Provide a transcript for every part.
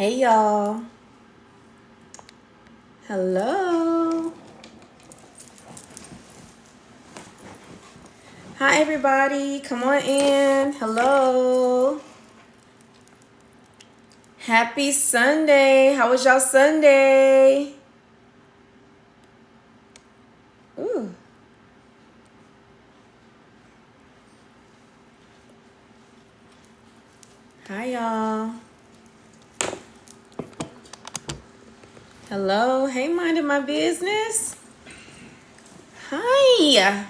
Hey y'all. Hello. Hi everybody. Come on in. Hello. Happy Sunday. How was y'all Sunday? Ooh. Hi y'all. Hello. Hey, minding my business. Hi.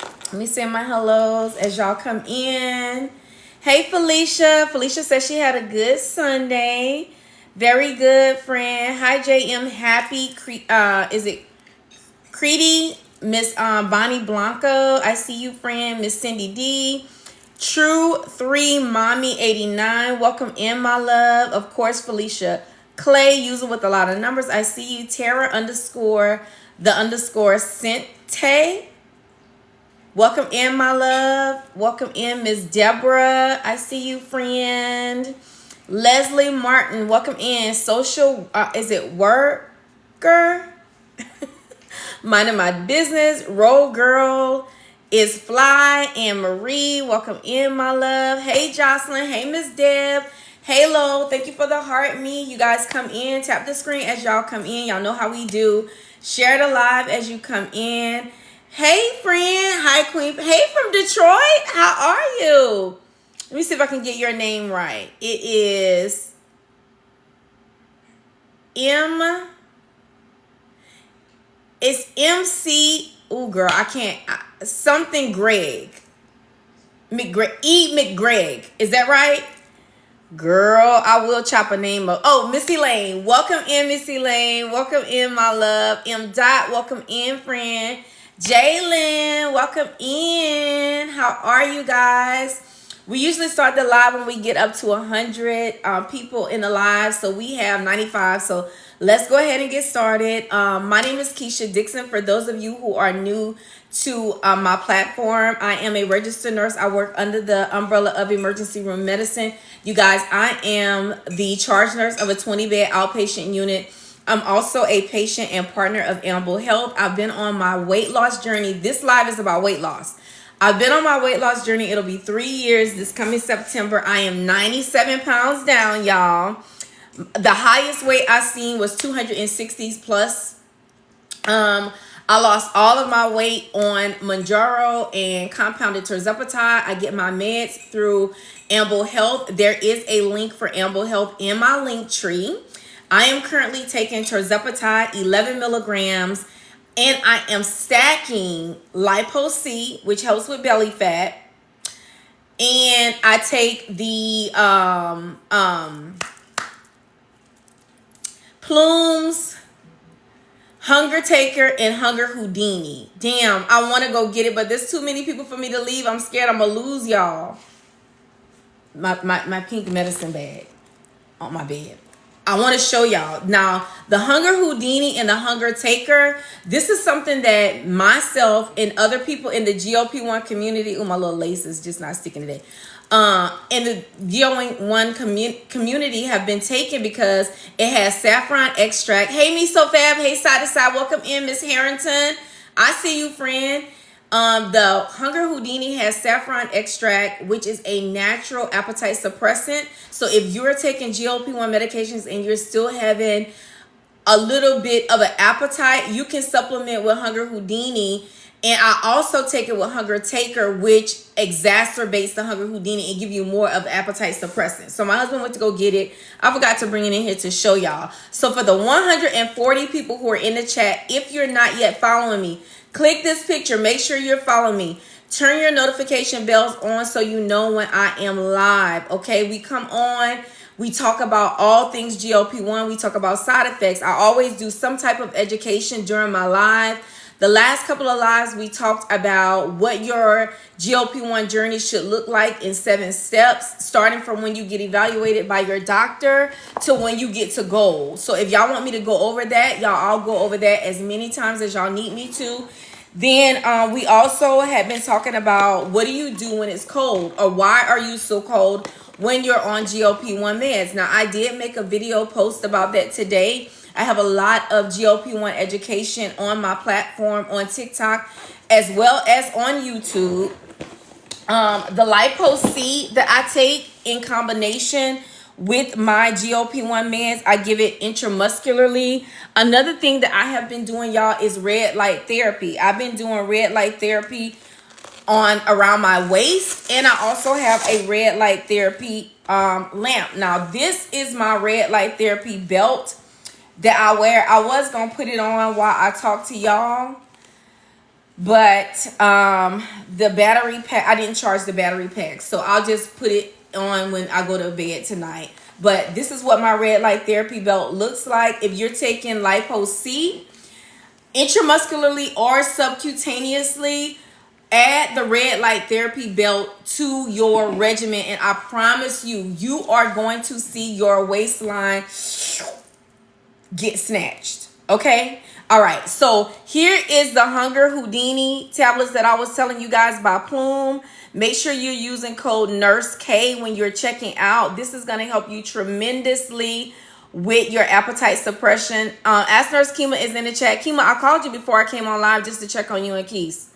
Let me say my hellos as y'all come in. Hey, Felicia. Felicia says she had a good Sunday. Very good, friend. Hi, JM. Happy. Is it Creedy? Miss Bonnie Blanco. I see you, friend. Miss Cindy D. True 3 Mommy 89. Welcome in, my love. Of course, Felicia. Clay, user with a lot of numbers. I see you. Tara _ the _ Sente. Welcome in, my love. Welcome in, Miss Deborah. I see you, friend. Leslie Martin, welcome in. Social, is it worker? Minding my business. Roll girl is Fly. And Marie, welcome in, my love. Hey, Jocelyn. Hey, Miss Deb. Halo, thank you for the heart me. You guys come in. Tap the screen as y'all come in. Y'all know how we do. Share the live as you come in. Hey, friend. Hi, Queen. Hey, from Detroit. How are you? Let me see if I can get your name right. It is It's MC. Ooh, girl, I can't. Something Greg. McGreg. Is that right? Girl, I will chop a name up. Oh, Missy Lane. Welcome in, Missy Lane. Welcome in, my love. M. Dot, welcome in, friend. Jalen, welcome in. How are you guys? We usually start the live when we get up to 100 people in the live. So we have 95. So let's go ahead and get started. My name is KEASHA Dixon. For those of you who are new to my platform, I am a registered nurse. I work under the umbrella of emergency room medicine. You guys, I am the charge nurse of a 20-bed outpatient unit. I'm also a patient and partner of Amble Health. I've been on my weight loss journey. This live is about weight loss. I've been on my weight loss journey. It'll be 3 years this coming September. I am 97 pounds down, y'all. The highest weight I seen was 260s plus. I lost all of my weight on MOUNJARO and compounded TIRZEPATIDE. I get my meds through Amble Health. There is a link for Amble Health in my link tree. I am currently taking TIRZEPATIDE 11 milligrams, and I am stacking LIPO, which helps with belly fat. And I take the Plumes, Hunger Taker, and Hunger Houdini. Damn, I want to go get it, but there's too many people for me to leave. I'm scared I'm going to lose y'all. My pink medicine bag on my bed. I want to show y'all. Now, the Hunger Houdini and the Hunger Taker, this is something that myself and other people in the GLP-1 community, my little lace is just not sticking today, in the GLP-1 community have been taken because it has saffron extract. Hey, me so fab. Hey, side to side. Welcome in, Miss Harrington. I see you, friend. The Hunger Houdini has saffron extract, which is a natural appetite suppressant. So if you're taking GLP-1 medications and you're still having a little bit of an appetite, you can supplement with Hunger Houdini. And I also take it with Hunger Taker, which exacerbates the Hunger Houdini and give you more of appetite suppressant. So my husband went to go get it. I forgot to bring it in here to show y'all. So for the 140 people who are in the chat, if you're not yet following me, click this picture. Make sure you're following me. Turn your notification bells on so you know when I am live. Okay, we come on. We talk about all things GLP-1. We talk about side effects. I always do some type of education during my live. The last couple of lives, we talked about what your GLP-1 journey should look like in 7 steps, starting from when you get evaluated by your doctor to when you get to goal. So if y'all want me to go over that, y'all, I'll go over that as many times as y'all need me to. Then we also have been talking about what do you do when it's cold, or why are you so cold? when you're on GLP-1 meds. Now, I did make a video post about that today. I have a lot of GLP-1 education on my platform on TikTok as well as on YouTube. The LIPO C that I take in combination with my GLP-1 meds, I give it intramuscularly. Another thing that I have been doing, y'all, is red light therapy. I've been doing red light therapy on around my waist, and I also have a red light therapy lamp. Now, this is my red light therapy belt that I wear. I was gonna put it on while I talk to y'all, but the battery pack, I didn't charge the battery pack, so I'll just put it on when I go to bed tonight. But this is what my red light therapy belt looks like. If you're taking LIPO C intramuscularly or subcutaneously, add the red light therapy belt to your regimen, and I promise you, you are going to see your waistline get snatched. Okay? All right. So here is the Hunger Houdini tablets that I was telling you guys by Plume. Make sure you're using code NURSEK when you're checking out. This is going to help you tremendously with your appetite suppression. Ask Nurse Kima is in the chat. Kima, I called you before I came on live just to check on you and Keys.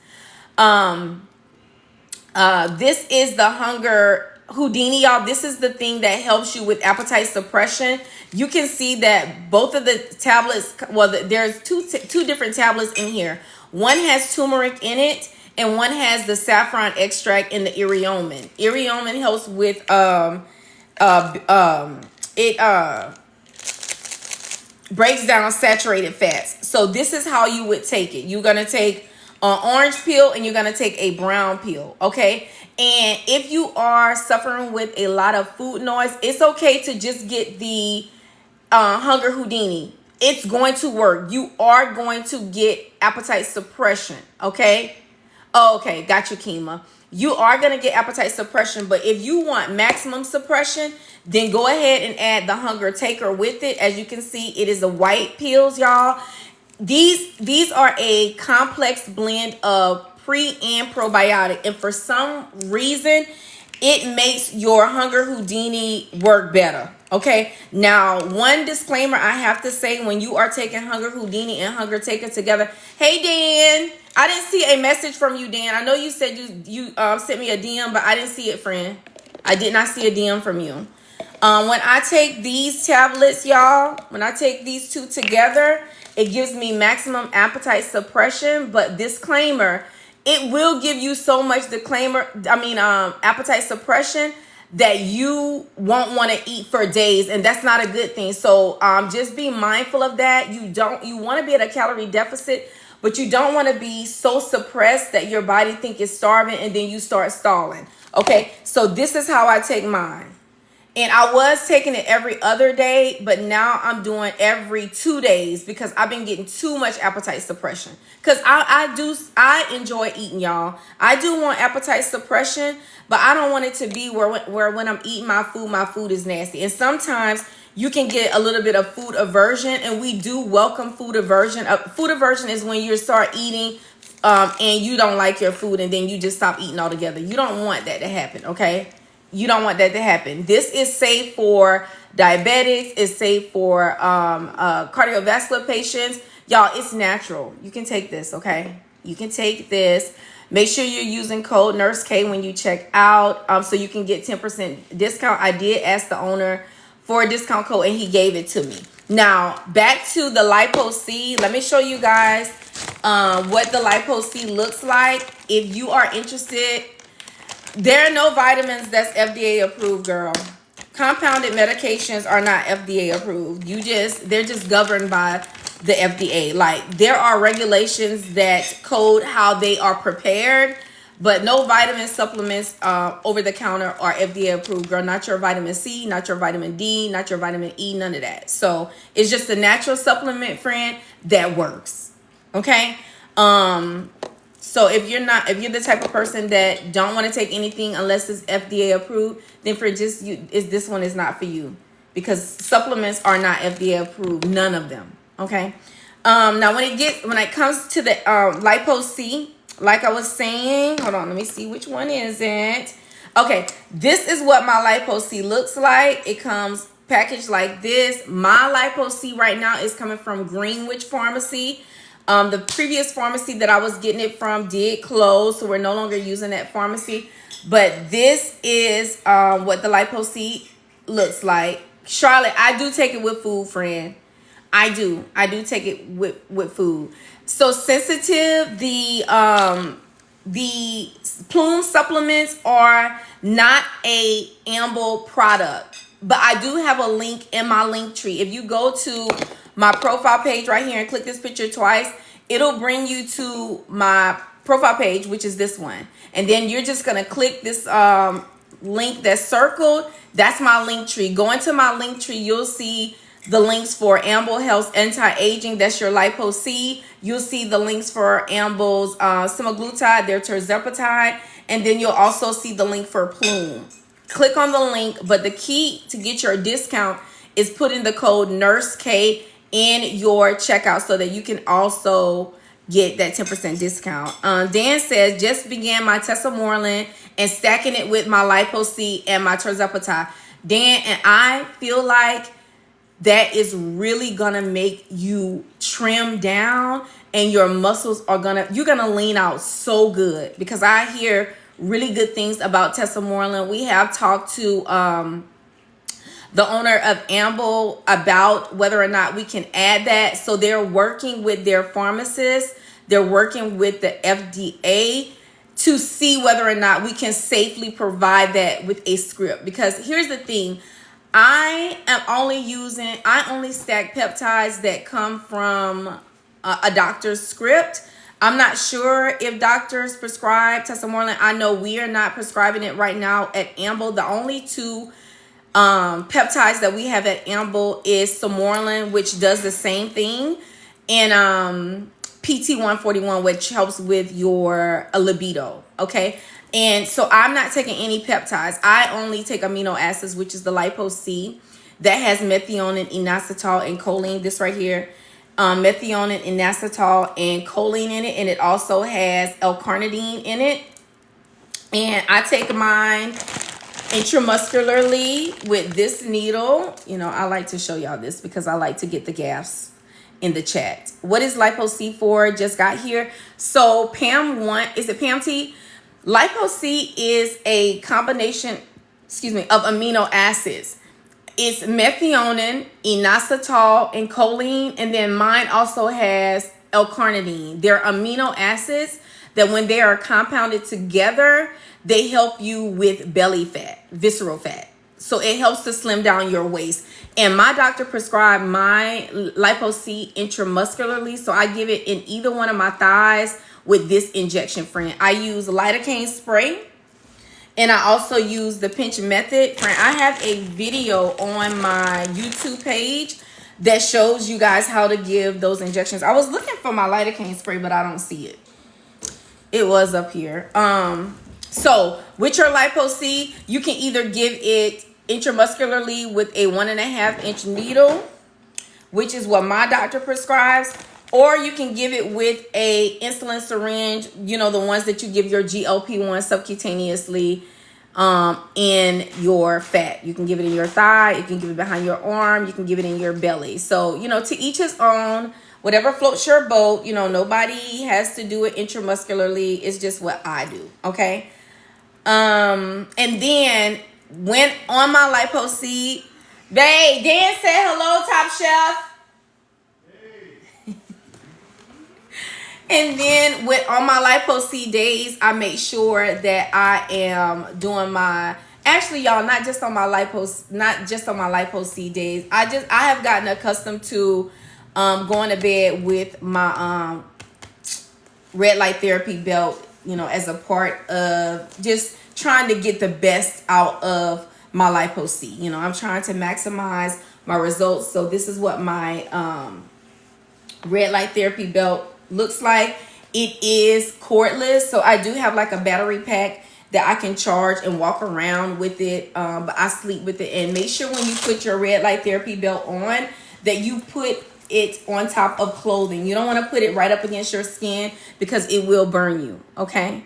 This is the Hunger Houdini, y'all. This is the thing that helps you with appetite suppression. You can see that both of the tablets, well, there's two different tablets in here. One has turmeric in it, and one has the saffron extract and the Iriomen. Iriomen helps with it breaks down saturated fats. So this is how you would take it. You're gonna take an orange peel and you're gonna take a brown peel, okay? And if you are suffering with a lot of food noise, it's okay to just get the Hunger Houdini. It's going to work. You are going to get appetite suppression, okay? Okay, got you, Kima. You are going to get appetite suppression, but if you want maximum suppression, then go ahead and add the Hunger Taker with it. As you can see, it is a white pills, y'all. These are a complex blend of pre and probiotic, and for some reason, it makes your Hunger Houdini work better. Okay, now one disclaimer I have to say, when you are taking Hunger Houdini and Hunger Taker together, hey Dan, I didn't see a message from you, Dan. I know you said you sent me a DM, but I didn't see it, friend. I did not see a DM from you. When I take these tablets, y'all, when I take these two together, it gives me maximum appetite suppression, but disclaimer, it will give you so much appetite suppression that you won't want to eat for days, and that's not a good thing. So just be mindful of that. You want to be at a calorie deficit, but you don't want to be so suppressed that your body think it's starving and then you start stalling. Okay, so this is how I take mine. And I was taking it every other day, but now I'm doing every 2 days because I've been getting too much appetite suppression. Because I enjoy eating, y'all. I do want appetite suppression, but I don't want it to be where when I'm eating my food is nasty. And sometimes you can get a little bit of food aversion, and we do welcome food aversion. Food aversion is when you start eating and you don't like your food and then you just stop eating altogether. You don't want that to happen, okay? You don't want that to happen. This is safe for diabetics. It's safe for cardiovascular patients. Y'all, it's natural. You can take this, okay? You can take this. Make sure you're using code NURSEK when you check out so you can get 10% discount. I did ask the owner for a discount code, and he gave it to me. Now, back to the LIPO C. Let me show you guys what the LIPO C looks like. If you are interested, there are no vitamins that's FDA approved, girl. Compounded medications are not FDA approved. They're just governed by the FDA. Like, there are regulations that code how they are prepared, but no vitamin supplements over the counter are FDA approved, girl. Not your vitamin C, not your vitamin D, not your vitamin E, none of that. So it's just a natural supplement, friend, that works. Okay? So if you're the type of person that don't want to take anything unless it's FDA approved, then this one is not for you, because supplements are not FDA approved, none of them. Okay. Now when it comes to the LIPO C, like I was saying, hold on, let me see which one is it. Okay, this is what my Lipo C looks like. It comes packaged like this. My Lipo C right now is coming from Greenwich Pharmacy. The previous pharmacy that I was getting it from did close, so we're no longer using that pharmacy. But this is what the Lipo C looks like. Charlotte, I do take it with food, friend. I do take it with food. So sensitive, the Plume supplements are not a Amble product, but I do have a link in my link tree. If you go to my profile page right here and click this picture twice, it'll bring you to my profile page, which is this one. And then you're just going to click this link that's circled. That's my link tree. Go into my link tree. You'll see the links for Amble Health's anti-aging. That's your Lipo C. You'll see the links for Amble's semaglutide, their tirzepatide. And then you'll also see the link for Plume. Click on the link. But the key to get your discount is put in the code NurseK in your checkout so that you can also get that 10% discount. Dan says, just began my tesamorelin and stacking it with my Lipo C and my tirzepatide. Dan, and I feel like that is really gonna make you trim down, and your muscles are you're gonna lean out so good, because I hear really good things about tesamorelin. We have talked to the owner of Amble about whether or not we can add that. So they're working with their pharmacists. They're working with the FDA to see whether or not we can safely provide that with a script. Because here's the thing. I only stack peptides that come from a doctor's script. I'm not sure if doctors prescribe tesamorelin. I know we are not prescribing it right now at Amble. The only two peptides that we have at Amble is Semorelin, which does the same thing, and PT141, which helps with your libido. Okay. And so I'm not taking any peptides. I only take amino acids, which is the Lipo C that has methionine, inositol, and choline. This right here, methionine, inositol, and choline in it. And it also has L-carnitine in it. And I take mine intramuscularly with this needle. You know, I like to show y'all this because I like to get the gaps in the chat. What is Lipo C for? Just got here. So Pam is it Pam T? Lipo C is a combination, of amino acids. It's methionine, inositol, and choline, and then mine also has L-carnitine. They're amino acids that when they are compounded together, they help you with belly fat, visceral fat. So it helps to slim down your waist. And my doctor prescribed my Lipo C intramuscularly, so I give it in either one of my thighs with this injection, friend. I use lidocaine spray, and I also use the pinch method. Friend, I have a video on my YouTube page that shows you guys how to give those injections. I was looking for my lidocaine spray, but I don't see it. It was up here. So with your Lipo C, you can either give it intramuscularly with a 1.5-inch needle, which is what my doctor prescribes, or you can give it with a insulin syringe, you know, the ones that you give your GLP-1 subcutaneously in your fat. You can give it in your thigh, you can give it behind your arm, you can give it in your belly. So, you know, to each his own, whatever floats your boat. You know, nobody has to do it intramuscularly. It's just what I do, okay? And then when on my Lipo C, babe, Dan said hello, Top Chef. And then on my Lipo C days, I make sure that I am doing my, actually y'all, not just on my Lipo C days. I have gotten accustomed to going to bed with my red light therapy belt, you know, as a part of just trying to get the best out of my Lipo C. You know, I'm trying to maximize my results. So this is what my red light therapy belt looks like. It is cordless, so I do have like a battery pack that I can charge and walk around with it, but I sleep with it. And make sure when you put your red light therapy belt on that you put it on top of clothing. You don't want to put it right up against your skin because it will burn you, okay?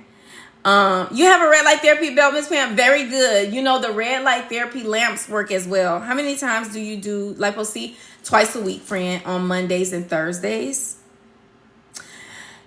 You have a red light therapy belt, Miss Pam. Very good. You know, the red light therapy lamps work as well. How many times do you do lipo C? Twice a week, friend, on Mondays and Thursdays.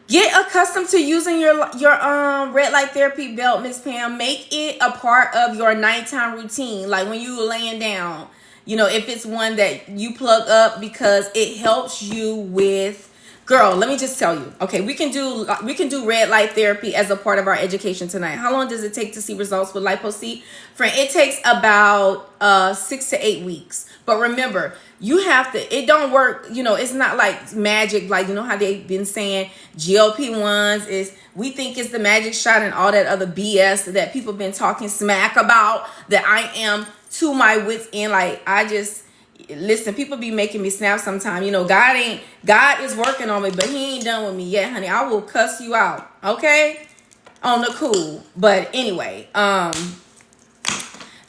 Get accustomed to using your red light therapy belt, Miss Pam. Make it a part of your nighttime routine. Like when you laying down, you know, if it's one that you plug up, because it helps you with, girl, let me just tell you. Okay, we can do red light therapy as a part of our education tonight. How long does it take to see results with lipo C? Friend, it takes about 6 to 8 weeks. But remember, you have to, it don't work, you know, it's not like magic, like, you know how they've been saying GLP-1s is, we think it's the magic shot and all that other BS that people been talking smack about, that I am to my wits end. Like, I just, listen, people be making me snap sometime. You know, God is working on me, but he ain't done with me yet, honey. I will cuss you out, okay? On the cool. But anyway,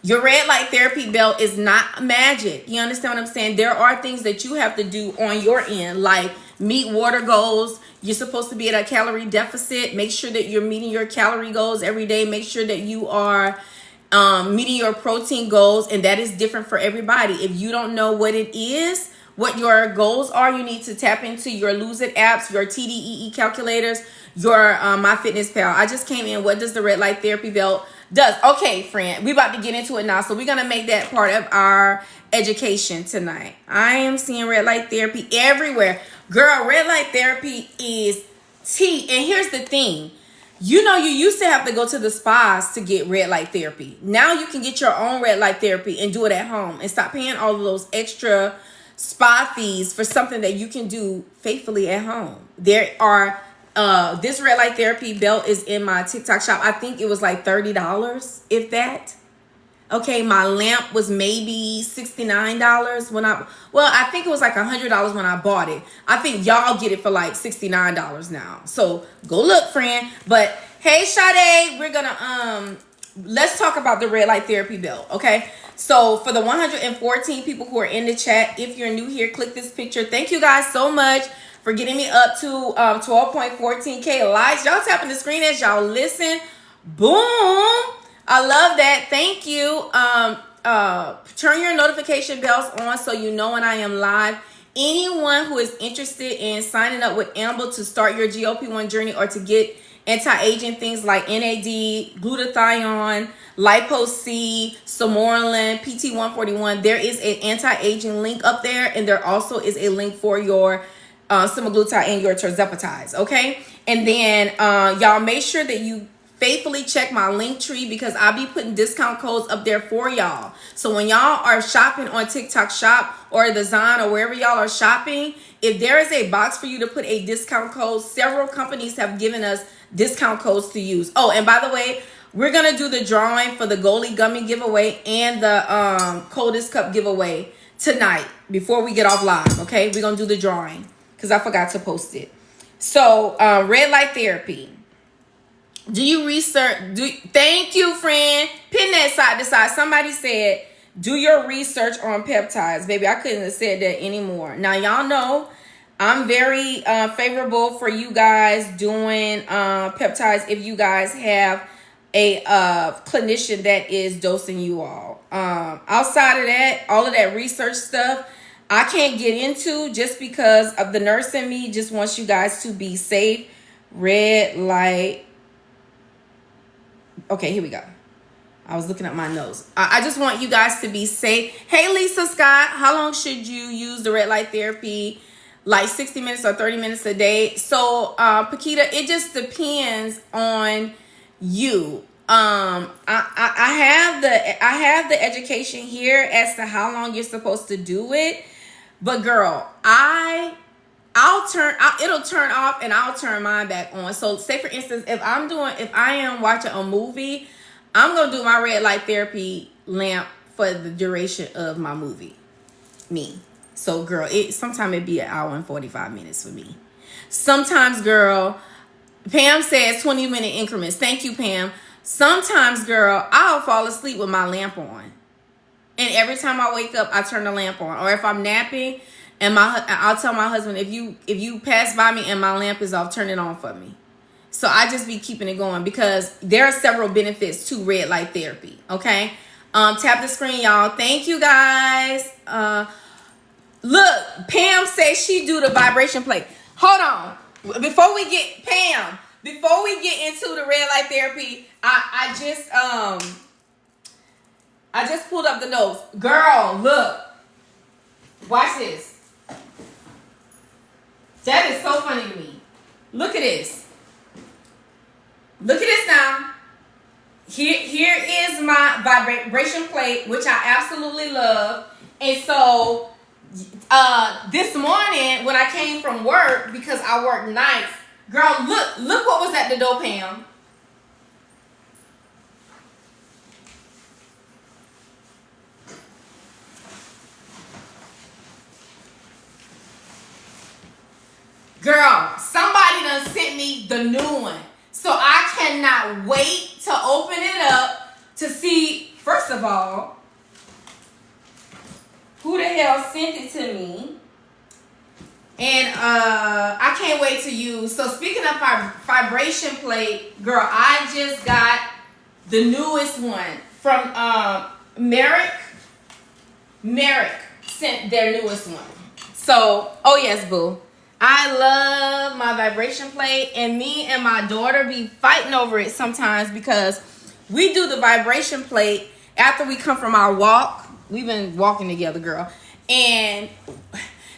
your red light therapy belt is not magic. You understand what I'm saying? There are things that you have to do on your end, like meet water goals. You're supposed to be at a calorie deficit. Make sure that you're meeting your calorie goals every day. Make sure that you are meeting your protein goals, and that is different for everybody. If you don't know what it is, what your goals are, you need to tap into your Lose It apps, your TDEE calculators, your MyFitnessPal. I just came in. What does the red light therapy belt does? Okay, friend, we about to get into it now. So we're gonna make that part of our education tonight. I am seeing red light therapy everywhere. Girl, red light therapy is tea. And here's the thing. You know, you used to have to go to the spas to get red light therapy. Now you can get your own red light therapy and do it at home and stop paying all of those extra spa fees for something that you can do faithfully at home. There are this red light therapy belt is in my TikTok shop. I think it was like $30, if that. Okay, my lamp was maybe $69 when I think it was like $100 when I bought it. I think y'all get it for like $69 now. So go look, friend. But hey, Sade, we're gonna let's talk about the red light therapy belt. Okay, so for the 114 people who are in the chat, if you're new here, click this picture. Thank you guys so much for getting me up to 12.14K likes. Y'all tapping the screen as y'all listen. Boom. I love that. Thank you. Turn your notification bells on so you know when I am live. Anyone who is interested in signing up with Amber to start your GLP-1 journey or to get anti-aging things like NAD, glutathione, lipo C, Somorelin, PT141, there is an anti-aging link up there, and there also is a link for your semaglutide and your tirzepatides. Okay, and then y'all make sure that you faithfully check my link tree, because I'll be putting discount codes up there for y'all. So when y'all are shopping on TikTok Shop or the Zon or wherever y'all are shopping, if there is a box for you to put a discount code, several companies have given us discount codes to use. Oh, and by the way, we're going to do the drawing for the Goalie Gummy giveaway and the Coldest Cup giveaway tonight before we get off live. Okay, we're going to do the drawing because I forgot to post it. So red light therapy. Do you research? Thank you, friend. Pin that side to side. Somebody said, do your research on peptides. Baby, I couldn't have said that anymore. Now, y'all know I'm very favorable for you guys doing peptides if you guys have a clinician that is dosing you all. Outside of that, all of that research stuff, I can't get into just because of the nurse in me just wants you guys to be safe. Red light. Okay, here we go. I was looking at my nose. I just want you guys to be safe. Hey, Lisa Scott, how long should you use the red light therapy? Like 60 minutes or 30 minutes a day? So, Paquita, it just depends on you. I have the education here as to how long you're supposed to do it. But girl, it'll turn off and I'll turn mine back on. So say for instance, if I am watching a movie, I'm going to do my red light therapy lamp for the duration of my movie. Me. So girl, sometimes it'd be an hour and 45 minutes for me. Sometimes, girl, Pam says 20-minute increments. Thank you, Pam. Sometimes, girl, I'll fall asleep with my lamp on. And every time I wake up, I turn the lamp on. Or if I'm napping, and I'll tell my husband, if you pass by me and my lamp is off, turn it on for me. So I just be keeping it going because there are several benefits to red light therapy. Okay. Tap the screen, y'all. Thank you guys. Look, Pam says she do the vibration plate. Hold on. Before we get into the red light therapy, I just pulled up the notes. Girl, look. Watch this. That is so funny to me. Look at this. Look at this now. Here is my vibration plate, which I absolutely love. And so this morning when I came from work, because I work nights, girl, look what was at the door, Pam. Girl, somebody done sent me the new one. So I cannot wait to open it up to see, first of all, who the hell sent it to me. And I can't wait to use. So speaking of vibration plate, girl, I just got the newest one from Merrick. Merrick sent their newest one. So, oh yes, boo. I love my vibration plate, and me and my daughter be fighting over it sometimes because we do the vibration plate after we come from our walk. We've been walking together, girl. And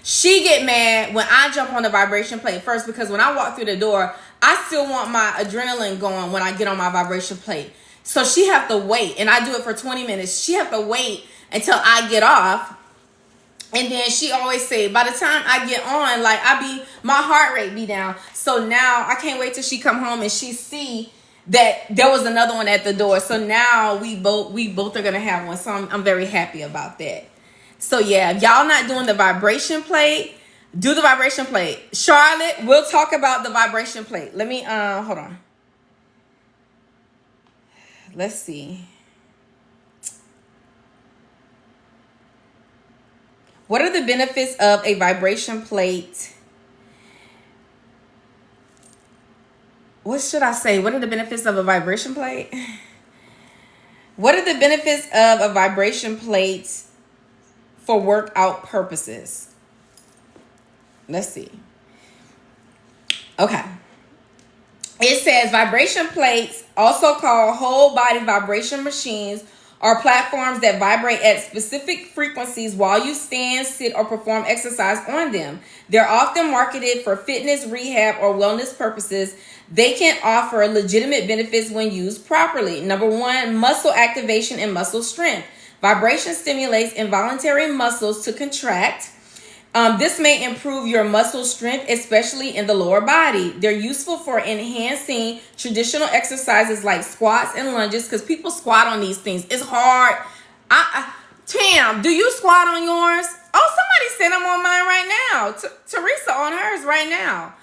she get mad when I jump on the vibration plate first because when I walk through the door, I still want my adrenaline going when I get on my vibration plate. So she have to wait, and I do it for 20 minutes. She have to wait until I get off. And then she always say, by the time I get on, like my heart rate be down. So now I can't wait till she come home and she see that there was another one at the door. So now we both are gonna have one. So I'm very happy about that. So yeah, if y'all not doing the vibration plate, do the vibration plate. Charlotte, we'll talk about the vibration plate. Let me hold on. Let's see. What are the benefits of a vibration plate? What should I say? What are the benefits of a vibration plate? What are the benefits of a vibration plate for workout purposes? Let's see. Okay. It says vibration plates, also called whole body vibration machines, are platforms that vibrate at specific frequencies while you stand, sit, or perform exercise on them. They're often marketed for fitness, rehab, or wellness purposes. They can offer legitimate benefits when used properly. Number one, muscle activation and muscle strength. Vibration stimulates involuntary muscles to contract. This may improve your muscle strength, especially in the lower body. They're useful for enhancing traditional exercises like squats and lunges because people squat on these things. It's hard. Tam, do you squat on yours? Oh, somebody sent them on mine right now. Teresa on hers right now.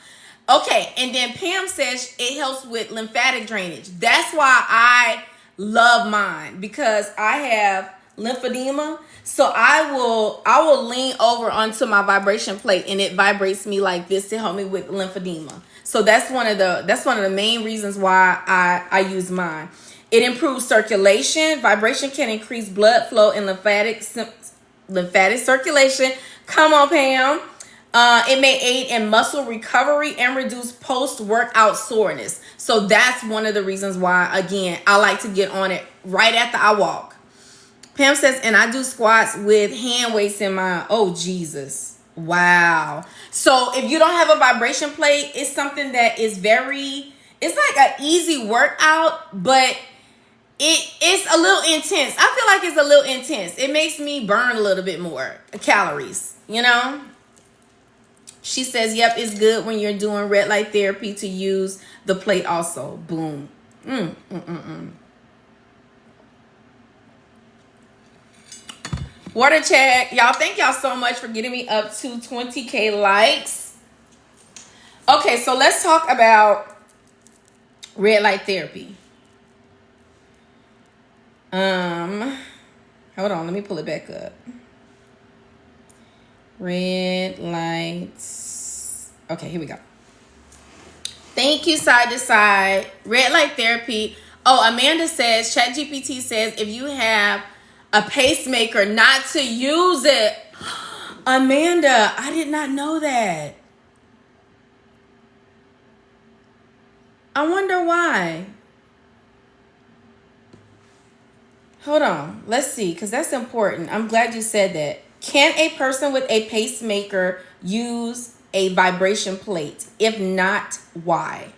Okay, and then Pam says it helps with lymphatic drainage. That's why I love mine because I have lymphedema. So I will lean over onto my vibration plate and it vibrates me like this to help me with lymphedema. So that's one of the main reasons why I use mine. It improves circulation. Vibration can increase blood flow and lymphatic circulation. Come on, Pam. It may aid in muscle recovery and reduce post-workout soreness. So that's one of the reasons why, again, I like to get on it right after I walk. Pam says, and I do squats with hand weights in mine. Oh, Jesus. Wow. So if you don't have a vibration plate, it's something that is it's like an easy workout, but it's a little intense. I feel like it's a little intense. It makes me burn a little bit more calories, you know? She says, yep, it's good when you're doing red light therapy to use the plate also. Boom. Water check. Y'all, thank y'all so much for getting me up to 20K likes. Okay, so let's talk about red light therapy. Hold on, let me pull it back up. Red lights. Okay, here we go. Thank you, side to side. Red light therapy. Oh, Amanda says, ChatGPT says, if you have a pacemaker, not to use it. Amanda, I did not know that. I wonder why. Hold on. Let's see, because that's important. I'm glad you said that. Can a person with a pacemaker use a vibration plate? If not, why?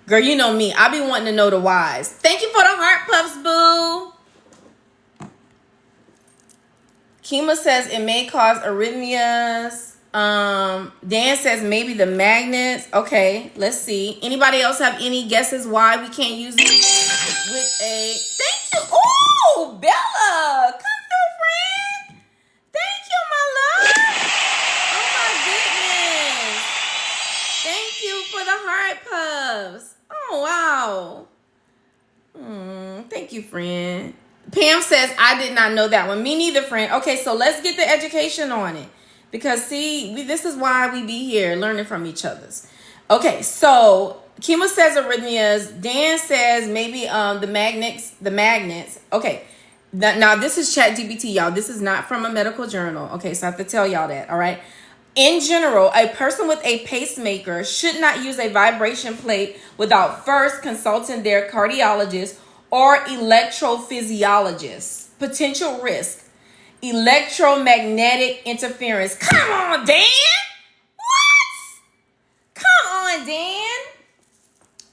Girl, you know me. I be wanting to know the whys. Thank you for the heart puffs, boo. Kima says it may cause arrhythmias. Dan says maybe the magnets. Okay, let's see. Anybody else have any guesses why we can't use it with a... Thank you. Oh, Bella. Come through, friend. Thank you, my love. Oh, my goodness. Thank you for the heart puffs. Oh, wow. Thank you, friend. Pam says, I did not know that one. Me neither, friend. Okay, so let's get the education on it. Because, see, this is why we be here, learning from each other's. Okay, so Kima says arrhythmias. Dan says maybe the magnets. Okay, now this is ChatGPT, y'all. This is not from a medical journal. Okay, so I have to tell y'all that, all right? In general, a person with a pacemaker should not use a vibration plate without first consulting their cardiologist or electrophysiologist. Potential risk. Electromagnetic interference. Come on, Dan. What? Come on, Dan.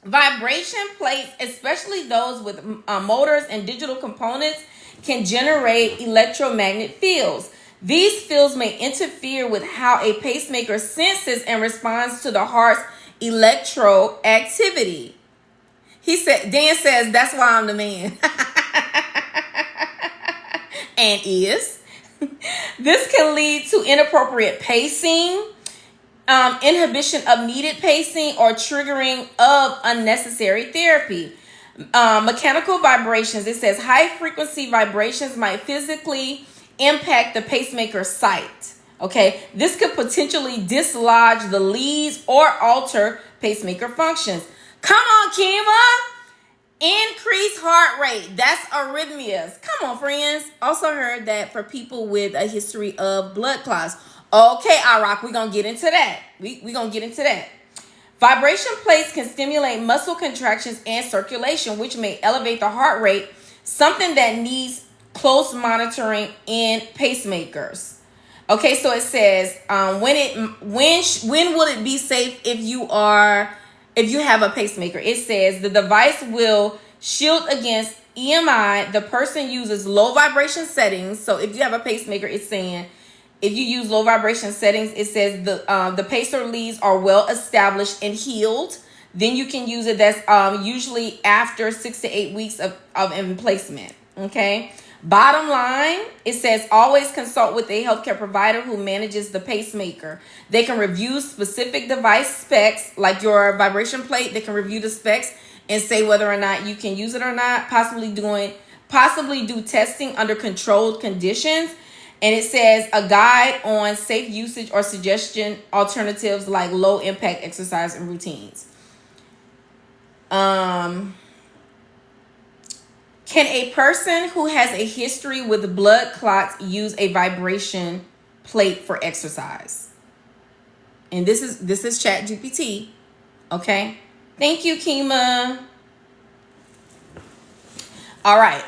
Vibration plates, especially those with motors and digital components, can generate electromagnetic fields. These fields may interfere with how a pacemaker senses and responds to the heart's electroactivity. Dan says, that's why I'm the man. And is. This can lead to inappropriate pacing, inhibition of needed pacing, or triggering of unnecessary therapy. Mechanical vibrations. It says high frequency vibrations might physically impact the pacemaker site. Okay, this could potentially dislodge the leads or alter pacemaker functions. Come on, Kima. Increased heart rate. That's arrhythmias. Come on, friends. Also heard that for people with a history of blood clots. Okay, Iraq, we're going to get into that. We're going to get into that. Vibration plates can stimulate muscle contractions and circulation, which may elevate the heart rate, something that needs close monitoring in pacemakers. Okay, so it says, when will it be safe if you have a pacemaker? It says the device will shield against EMI. The person uses low vibration settings. So if you have a pacemaker, it's saying if you use low vibration settings, it says the pacer leads are well established and healed. Then you can use it. That's usually after 6 to 8 weeks of emplacement. Okay. Bottom line, it says always consult with a healthcare provider who manages the pacemaker. They can review specific device specs, like your vibration plate. They can review the specs and say whether or not you can use it or not, possibly do testing under controlled conditions. And it says a guide on safe usage or suggestion alternatives like low impact exercise and routines. Can a person who has a history with blood clots use a vibration plate for exercise? And this is ChatGPT. Okay. Thank you, Kima. All right.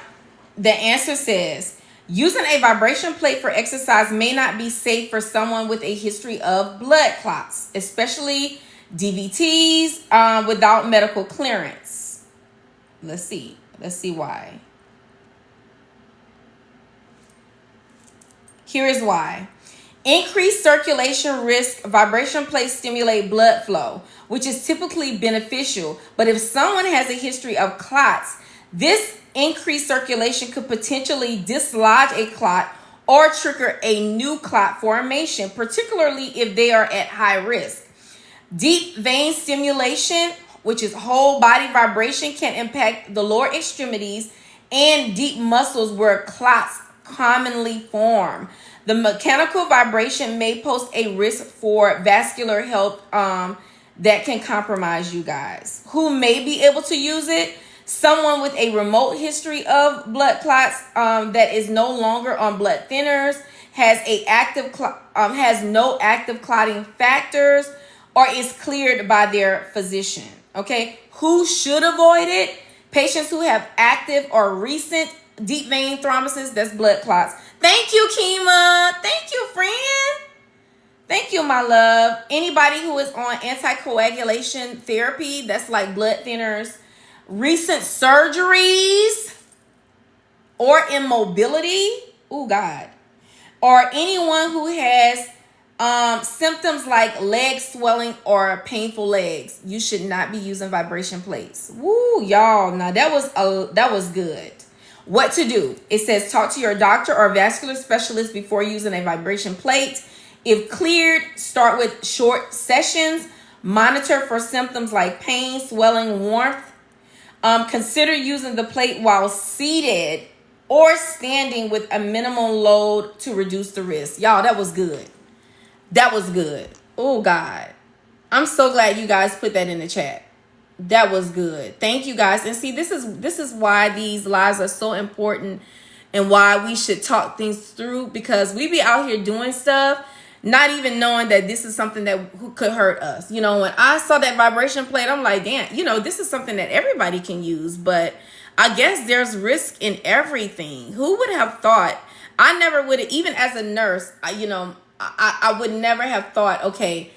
The answer says using a vibration plate for exercise may not be safe for someone with a history of blood clots, especially DVTs without medical clearance. Let's see why. Here is why. Increased circulation risk. Vibration plates stimulate blood flow, which is typically beneficial. But if someone has a history of clots, this increased circulation could potentially dislodge a clot or trigger a new clot formation, particularly if they are at high risk. Deep vein stimulation, which is whole body vibration, can impact the lower extremities and deep muscles where clots commonly form. The mechanical vibration may pose a risk for vascular health that can compromise you guys. Who may be able to use it? Someone with a remote history of blood clots that is no longer on blood thinners, has no active clotting factors, or is cleared by their physician. Okay, who should avoid it? Patients who have active or recent deep vein thrombosis, that's blood clots. Thank you, Kima. Thank you, friend. Thank you, my love. Anybody who is on anticoagulation therapy, that's like blood thinners, recent surgeries, or immobility, oh God, or anyone who has symptoms like leg swelling or painful legs, you should not be using vibration plates. Woo, y'all. Now that was good. What to do? It says talk to your doctor or vascular specialist before using a vibration plate. If cleared, start with short sessions. Monitor for symptoms like pain, swelling, warmth. Consider using the plate while seated or standing with a minimal load to reduce the risk. Y'all, that was good. That was good. Oh, God. I'm so glad you guys put that in the chat. That was good. Thank you, guys. And see, this is why these lives are so important and why we should talk things through, because we be out here doing stuff not even knowing that this is something that could hurt us. You know, when I saw that vibration plate, I'm like, damn, you know, this is something that everybody can use, but I guess there's risk in everything. Who would have thought? I never would have, even as a nurse, I would never have thought, okay,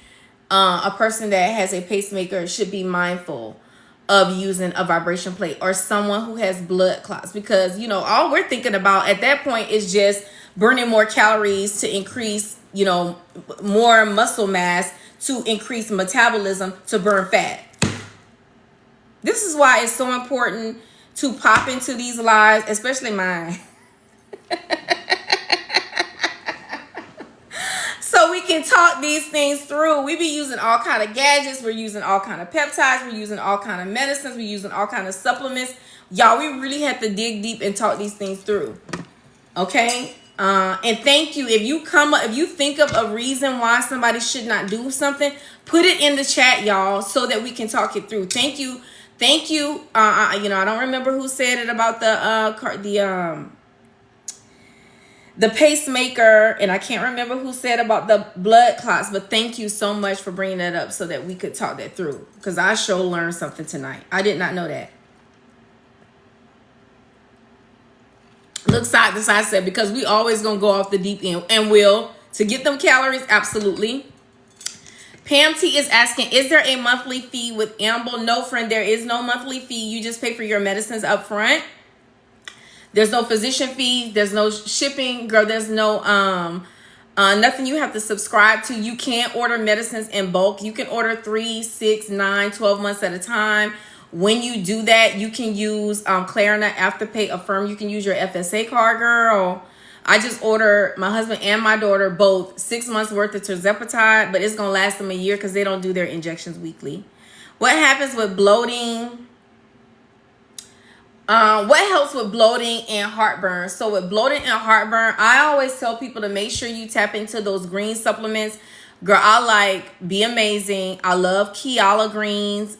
a person that has a pacemaker should be mindful of using a vibration plate, or someone who has blood clots, because, you know, all we're thinking about at that point is just burning more calories to increase, you know, more muscle mass to increase metabolism to burn fat. This is why it's so important to pop into these lives, especially mine. So we can talk these things through. We be using all kind of gadgets. We're using all kind of peptides. We're using all kind of medicines. We're using all kind of supplements. Y'all, we really have to dig deep and talk these things through. Okay? And thank you. If you think of a reason why somebody should not do something, put it in the chat, y'all, so that we can talk it through. Thank you. Thank you. You know, I don't remember who said it about the pacemaker, and I can't remember who said about the blood clots, but thank you so much for bringing that up so that we could talk that through, because I sure learned something tonight. I did not know that. Look side to side said, because we always gonna go off the deep end, and will, to get them calories, absolutely. Pam T is asking, is there a monthly fee with Amble? No, friend, there is no monthly fee. You just pay for your medicines up front. There's no physician fee. There's no shipping, girl. There's no nothing you have to subscribe to. You can't order medicines in bulk. You can order 3, 6, 9, 12 months at a time. When you do that, you can use Klarna, Afterpay, Affirm. You can use your FSA card, girl. I just ordered my husband and my daughter both 6 months worth of TIRZEPATIDE, but it's going to last them a year because they don't do their injections weekly. What happens with bloating? What helps with bloating and heartburn? So with bloating and heartburn, I always tell people to make sure you tap into those green supplements. Girl, I like Be Amazing. I love Kiala greens.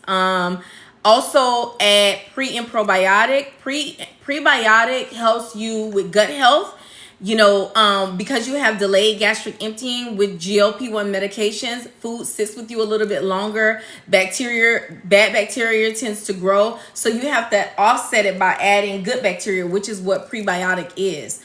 Also add pre and probiotic. Prebiotic helps you with gut health. You know, because you have delayed gastric emptying with GLP-1 medications, food sits with you a little bit longer. Bad bacteria tends to grow. So you have to offset it by adding good bacteria, which is what prebiotic is.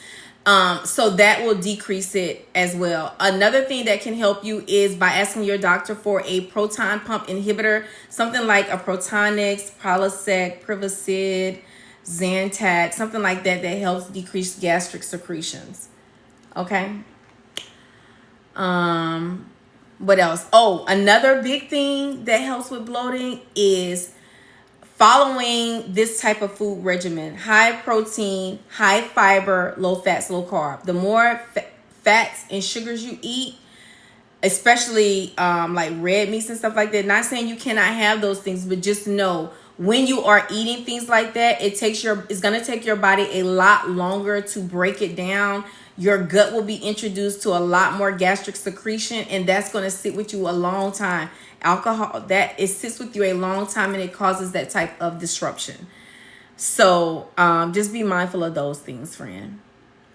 So that will decrease it as well. Another thing that can help you is by asking your doctor for a proton pump inhibitor, something like a Protonix, Prilosec, Prevacid, Zantac, something like that, that helps decrease gastric secretions. Okay. What else? Oh, another big thing that helps with bloating is following this type of food regimen: high protein, high fiber, low fats, low carb. The more fats and sugars you eat, especially like red meats and stuff like that, not saying you cannot have those things, but just know when you are eating things like that, it's going to take your body a lot longer to break it down. Your gut will be introduced to a lot more gastric secretion, and that's going to sit with you a long time alcohol, that it sits with you a long time and it causes that type of disruption. So just be mindful of those things, friend.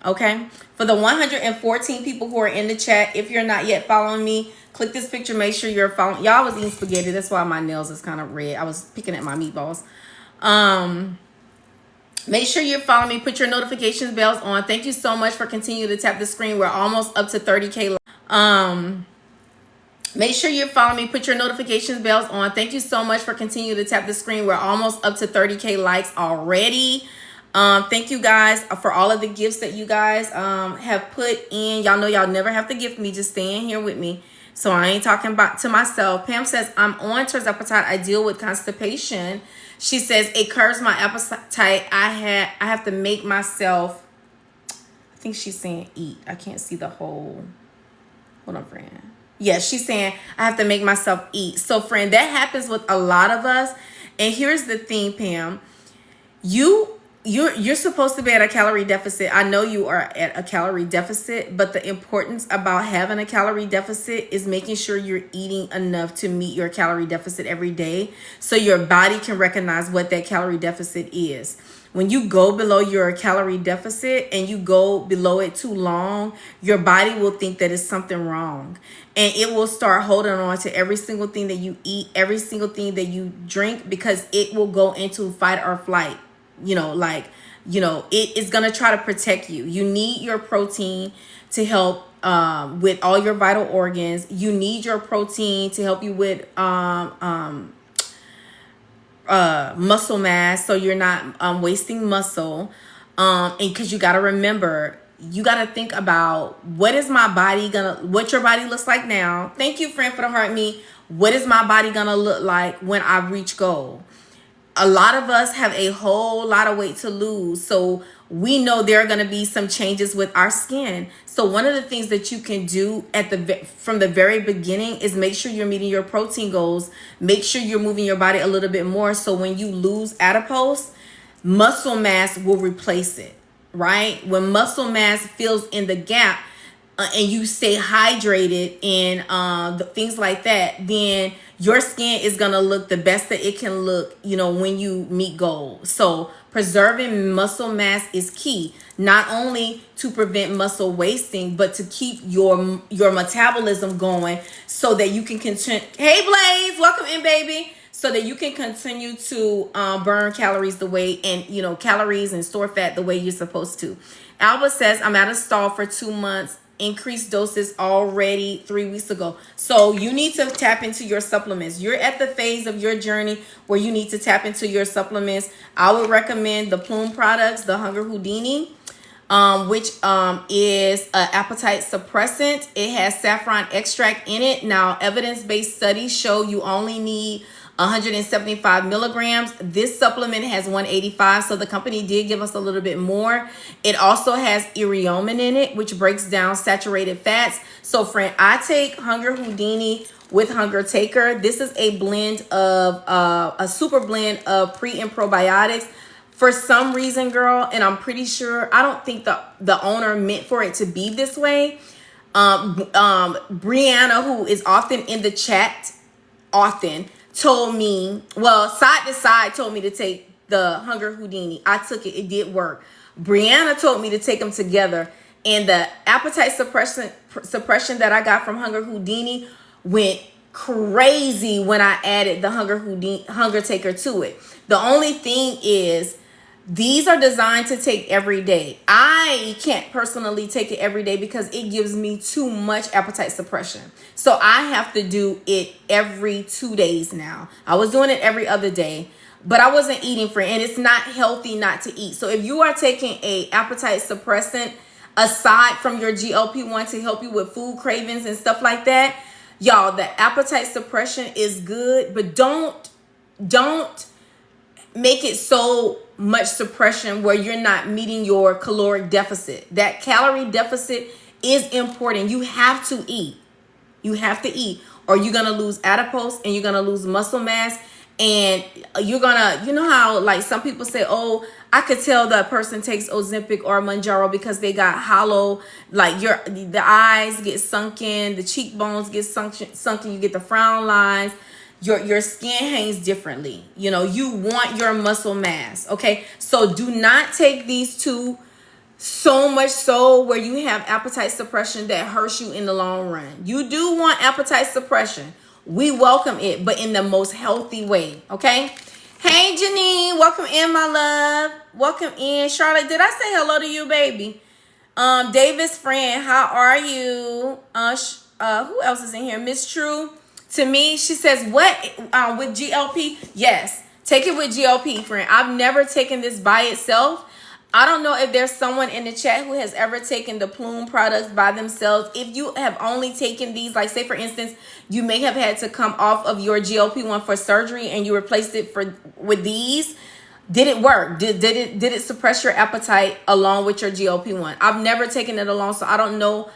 Okay, for the 114 people who are in the chat, if you're not yet following me, click this picture. Make sure you're following. Y'all was eating spaghetti. That's why my nails is kind of red. I was picking at my meatballs. Make sure you're following me. Put your notifications bells on. Thank you so much for continuing to tap the screen. We're almost up to 30K. Make sure you're following me. Put your notifications bells on. Thank you so much for continuing to tap the screen. We're almost up to 30K likes already. Thank you guys for all of the gifts that you guys have put in. Y'all know y'all never have to gift me. Just stay in here with me. So I ain't talking about to myself. Pam says, I'm on TIRZEPATIDE. I deal with constipation. She says, it curbs my appetite. I have to make myself, I think she's saying eat. I can't see the whole, hold on, friend. Yes, she's saying I have to make myself eat. So, friend, that happens with a lot of us. And here's the thing, Pam. You're supposed to be at a calorie deficit. I know you are at a calorie deficit, but the importance about having a calorie deficit is making sure you're eating enough to meet your calorie deficit every day so your body can recognize what that calorie deficit is. When you go below your calorie deficit and you go below it too long, your body will think that it's something wrong. And it will start holding on to every single thing that you eat, every single thing that you drink, because it will go into fight or flight. It is going to try to protect you. You need your protein to help with all your vital organs. You need your protein to help you with muscle mass, so you're not wasting muscle. And because you got to remember, you got to think about what your body looks like now. Thank you, friend, for the heart me. What is my body gonna look like when I reach goal? A lot of us have a whole lot of weight to lose. So we know there are going to be some changes with our skin. So one of the things that you can do from the very beginning is make sure you're meeting your protein goals. Make sure you're moving your body a little bit more. So when you lose adipose, muscle mass will replace it, right? When muscle mass fills in the gap and you stay hydrated and things like that, then your skin is going to look the best that it can look, when you meet goals. So preserving muscle mass is key, not only to prevent muscle wasting, but to keep your metabolism going so that you can continue. Hey, Blaze, welcome in, baby. So that you can continue to burn calories the way, and, calories and store fat the way you're supposed to. Alba says, I'm at a stall for 2 months. Increased doses already 3 weeks ago. So you need to tap into your supplements. You're at the phase of your journey where you need to tap into your supplements. I would recommend the Plume products, the Hunger Houdini, which is an appetite suppressant. It has saffron extract in it. Now, evidence-based studies show you only need 175 milligrams. This supplement has 185, so the company did give us a little bit more. It also has iriomin in it, which breaks down saturated fats. So, friend, I take Hunger Houdini with Hunger Taker. This is a blend of a super blend of pre and probiotics. For some reason, girl, and I'm pretty sure, I don't think the owner meant for it to be this way. Brianna, who is often in the chat, told me, side to side, told me to take the Hunger Houdini. I took it. It did work. Brianna told me to take them together. And the appetite suppression that I got from Hunger Houdini went crazy when I added the Hunger Taker to it. The only thing is, these are designed to take every day. I can't personally take it every day because it gives me too much appetite suppression. So I have to do it every 2 days now. I was doing it every other day, but I wasn't eating, friend, and it's not healthy not to eat. So if you are taking a appetite suppressant aside from your GLP-1 to help you with food cravings and stuff like that, y'all, the appetite suppression is good, but don't make it so much suppression where you're not meeting your caloric deficit. That calorie deficit is important. You have to eat. You have to eat, or you're going to lose adipose and you're going to lose muscle mass. And you're gonna, you know how like some people say, oh, I could tell that person takes Ozempic or MOUNJARO because they got hollow, like the eyes get sunken, the cheekbones get sunken, you get the frown lines, your skin hangs differently. You know, you want your muscle mass. Okay, so do not take these two so much so where you have appetite suppression that hurts you in the long run. You do want appetite suppression. We welcome it, but in the most healthy way. Okay. Hey, Janine, welcome in, my love. Welcome in. Charlotte, did I say hello to you, baby? Davis' friend, how are you? Who else is in here? Miss True. To me, she says, what, with GLP? Yes, take it with GLP, friend. I've never taken this by itself. I don't know if there's someone in the chat who has ever taken the Plume products by themselves. If you have only taken these, like say for instance, you may have had to come off of your GLP-1 for surgery and you replaced it with these. Did it work? Did it suppress your appetite along with your GLP-1? I've never taken it alone, so I don't know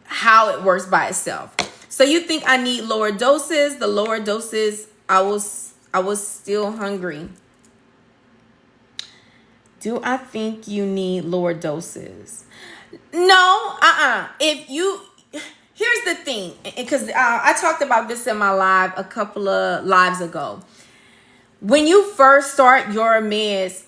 how it works by itself. So you think I need lower doses? The lower doses, I was still hungry. Do I think you need lower doses? No, If you, here's the thing, because I talked about this in my live a couple of lives ago. When you first start your meds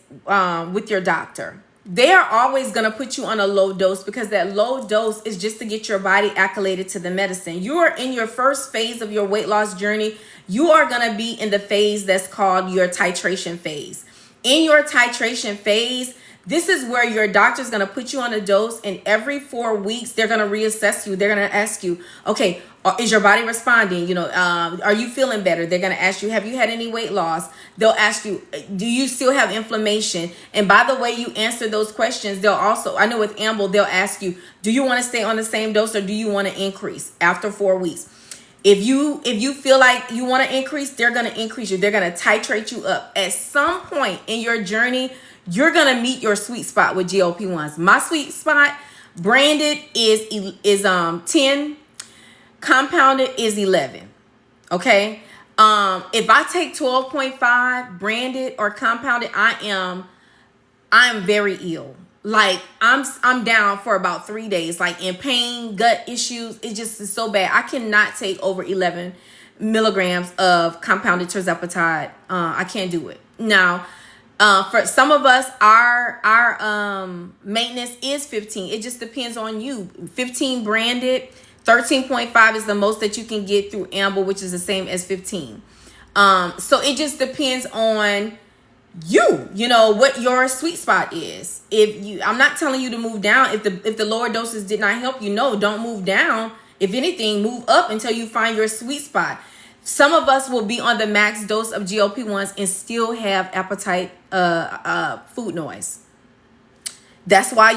with your doctor, they are always going to put you on a low dose because that low dose is just to get your body acclimated to the medicine. You are in your first phase of your weight loss journey. You are going to be in the phase that's called your titration phase. In your titration phase, this is where your doctor's going to put you on a dose, and every 4 weeks, they're going to reassess you. They're going to ask you, okay, is your body responding? You know, are you feeling better? They're going to ask you, have you had any weight loss? They'll ask you, do you still have inflammation? And by the way you answer those questions, they'll also, I know with Amble, they'll ask you, do you want to stay on the same dose or do you want to increase after 4 weeks? If you feel like you want to increase, they're going to increase you. They're going to titrate you up. At some point in your journey, you're going to meet your sweet spot with GLP-1s. My sweet spot, branded is 10, compounded is 11. Okay? If I take 12.5 branded or compounded, I am very ill. Like I'm down for about 3 days, like in pain, gut issues. It just is so bad. I cannot take over 11 milligrams of compounded tirzepatide. I can't do it. Now, for some of us, our maintenance is 15. It just depends on you. 15 branded, 13.5 is the most that you can get through Amble, which is the same as 15. So it just depends on you know what your sweet spot is. I'm not telling you to move down if the lower doses did not help you. No, don't move down. If anything, move up until you find your sweet spot. Some of us will be on the max dose of GLP-1s and still have appetite food noise. That's why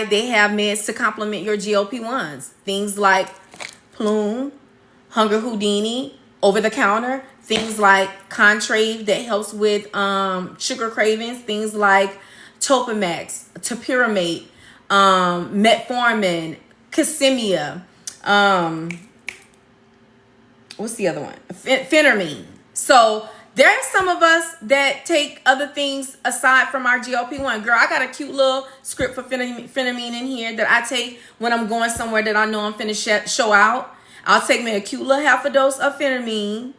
they have meds to complement your GLP-1s. Things like Plume, Hunger Houdini, over the counter. Things like Contrave that helps with sugar cravings. Things like Topamax, Topiramate, Metformin, Casimia. What's the other one? Phentermine. So there are some of us that take other things aside from our GLP-1. Girl, I got a cute little script for phentermine in here that I take when I'm going somewhere that I know I'm finna show out. I'll take me a cute little half a dose of phentermine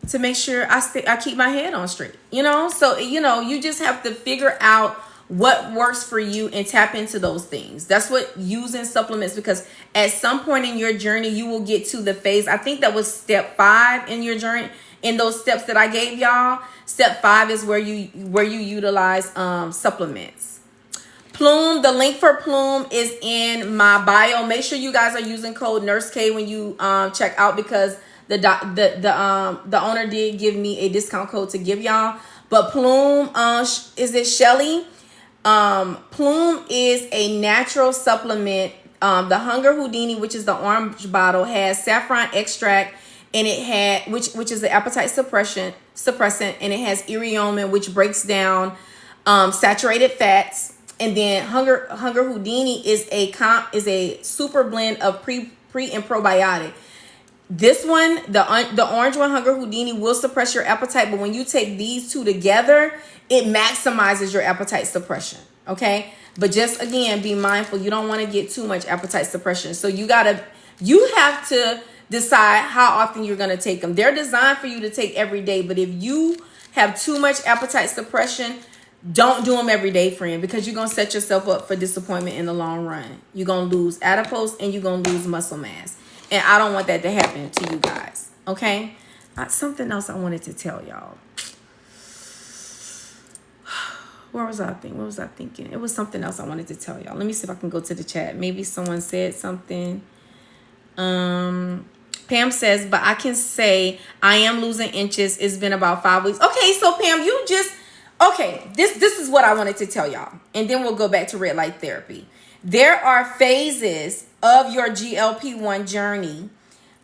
to make sure I keep my head on straight, you know? So, you know, you just have to figure out what works for you and tap into those things. That's what using supplements, because at some point in your journey, you will get to the phase. I think that was step 5 in your journey. In those steps that I gave y'all, step 5 is where you utilize supplements. Plume, the link for Plume is in my bio. Make sure you guys are using code NurseK when you check out, because the owner did give me a discount code to give y'all. But Plume, is it Shelly? Plume is a natural supplement. The Hunger Houdini, which is the orange bottle, has saffron extract, and it had which is the appetite suppressant, and it has iriomin, which breaks down saturated fats. And then Hunger Houdini is a super blend of pre and probiotic. This one, the orange one, Hunger Houdini, will suppress your appetite. But when you take these two together, it maximizes your appetite suppression. Okay. But just, again, be mindful. You don't want to get too much appetite suppression. So you have to decide how often you're going to take them. They're designed for you to take every day. But if you have too much appetite suppression, don't do them every day, friend, because you're going to set yourself up for disappointment in the long run. You're going to lose adipose and you're going to lose muscle mass. And I don't want that to happen to you guys. Okay? Something else I wanted to tell y'all. What was I thinking? It was something else I wanted to tell y'all. Let me see if I can go to the chat. Maybe someone said something. Pam says, but I can say I am losing inches. It's been about 5 weeks. Okay, so Pam, this is what I wanted to tell y'all. And then we'll go back to red light therapy. There are phases of your GLP-1 journey.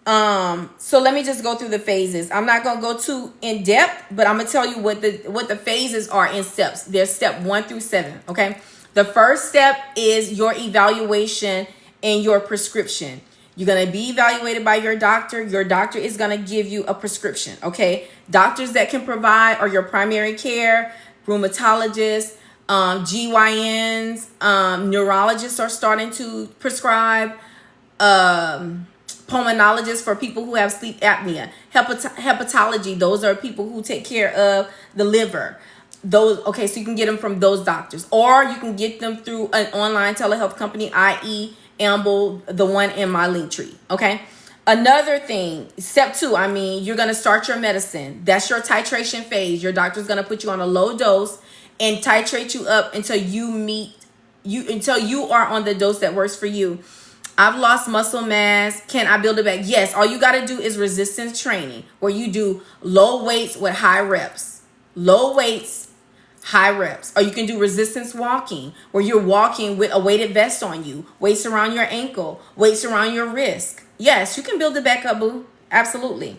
So let me just go through the phases. I'm not going to go too in depth, but I'm going to tell you what the phases are in steps. There's step 1 through 7. Okay. The first step is your evaluation and your prescription. You're going to be evaluated by your doctor. Your doctor is going to give you a prescription. Okay. Doctors that can provide are your primary care, rheumatologists, GYNs, neurologists are starting to prescribe, pulmonologists for people who have sleep apnea, hepatology. Those are people who take care of the liver. So you can get them from those doctors, or you can get them through an online telehealth company, i.e. Amble, the one in my link tree. Okay. Another thing, step 2, you're going to start your medicine. That's your titration phase. Your doctor's going to put you on a low dose and titrate you up until you are on the dose that works for you. I've lost muscle mass. Can I build it back? Yes. All you got to do is resistance training, where you do low weights with high reps. Low weights, high reps. Or you can do resistance walking, where you're walking with a weighted vest on you, weights around your ankle, weights around your wrist. Yes, you can build it back up, boo. Absolutely.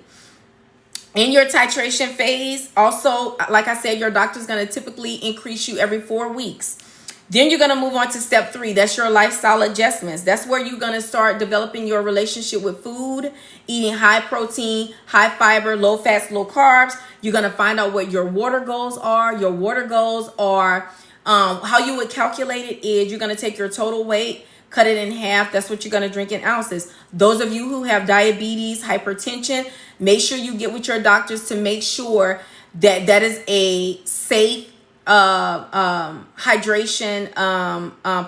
In your titration phase, also, like I said, your doctor's going to typically increase you every 4 weeks. Then you're going to move on to step 3. That's your lifestyle adjustments. That's where you're going to start developing your relationship with food, eating high protein, high fiber, low fats, low carbs. You're going to find out what your water goals are. Your water goals are, how you would calculate it is you're going to take your total weight, cut it in half. That's what you're going to drink in ounces. Those of you who have diabetes, hypertension, make sure you get with your doctors to make sure that that is a safe hydration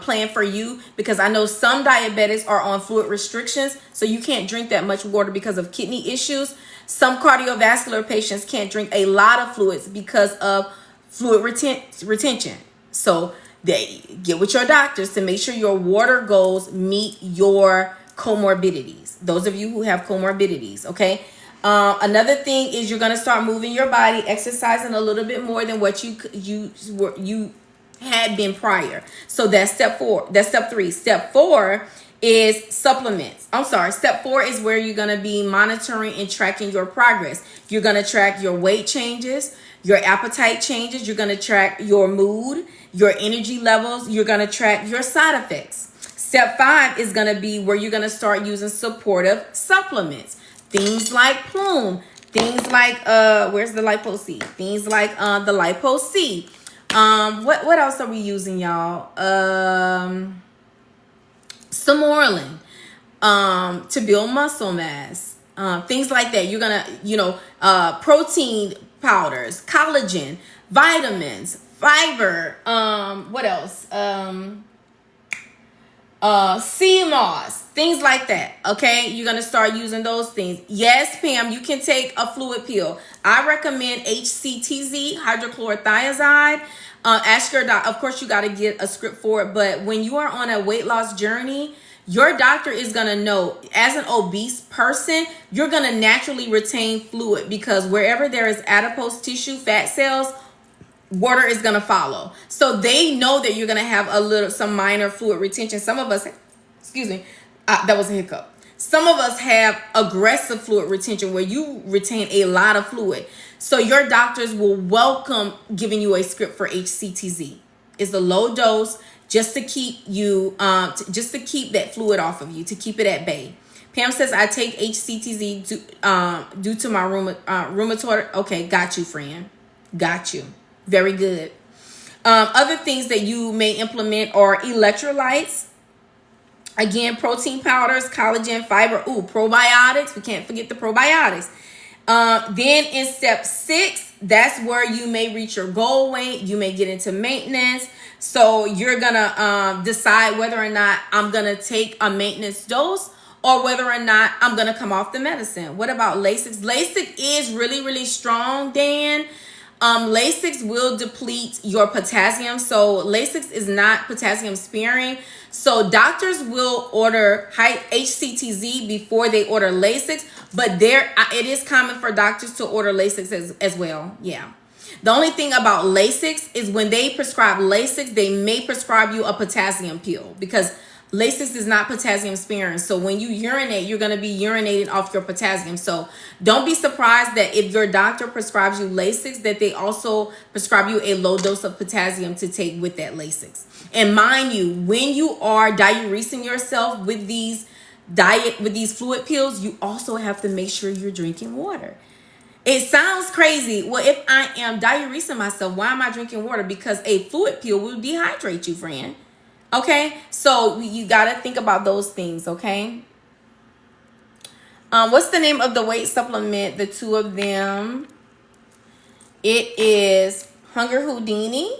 plan for you, because I know some diabetics are on fluid restrictions, so you can't drink that much water because of kidney issues. Some cardiovascular patients can't drink a lot of fluids because of fluid retention. So they get with your doctors to make sure your water goals meet your comorbidities. Those of you who have comorbidities, okay? Another thing is you're going to start moving your body, exercising a little bit more than what you had been prior. So that's step 4. That's step 3. Step 4 is supplements. Step 4 is where you're going to be monitoring and tracking your progress. You're going to track your weight changes, your appetite changes. You're going to track your mood, your energy levels. You're going to track your side effects. Step 5 is going to be where you're going to start using supportive supplements. Things like Plume, things like where's the LIPO C? Things like the LIPO C. What else are we using, y'all? Samorelin, to build muscle mass. Things like that. You're gonna, protein powders, collagen, vitamins, fiber. What else? Sea moss, things like that. Okay, you're gonna start using those things. Yes, Pam, you can take a fluid pill. I recommend HCTZ, hydrochlorothiazide. Ask your doctor. Of course, you got to get a script for it. But when you are on a weight loss journey, your doctor is gonna know. As an obese person, you're gonna naturally retain fluid, because wherever there is adipose tissue, fat cells, water is going to follow. So they know that you're going to have some minor fluid retention. Some of us, that was a hiccup. Some of us have aggressive fluid retention where you retain a lot of fluid. So your doctors will welcome giving you a script for HCTZ. It's a low dose just to keep you, just to keep that fluid off of you, to keep it at bay. Pam says, I take HCTZ due to my rheumatoid. Okay, got you, friend. Got you. Very good. Other things that you may implement are electrolytes. Again, protein powders, collagen, fiber. Ooh, probiotics. We can't forget the probiotics. Then in step 6, that's where you may reach your goal weight. You may get into maintenance. So you're going to decide whether or not I'm going to take a maintenance dose or whether or not I'm going to come off the medicine. What about Lasix? Lasix is really, really strong, Dan. Lasix will deplete your potassium. So Lasix is not potassium sparing. So doctors will order HCTZ before they order Lasix, but it is common for doctors to order Lasix as well. Yeah. The only thing about Lasix is when they prescribe Lasix, they may prescribe you a potassium pill because Lasix is not potassium sparing. So when you urinate, you're going to be urinating off your potassium. So don't be surprised that if your doctor prescribes you Lasix, that they also prescribe you a low dose of potassium to take with that Lasix. And mind you, when you are diuresing yourself with these fluid pills, you also have to make sure you're drinking water. It sounds crazy. Well, if I am diuresing myself, why am I drinking water? Because a fluid pill will dehydrate you, friend. Okay, so you got to think about those things, okay? What's the name of the weight supplement? The two of them. It is Hunger Houdini.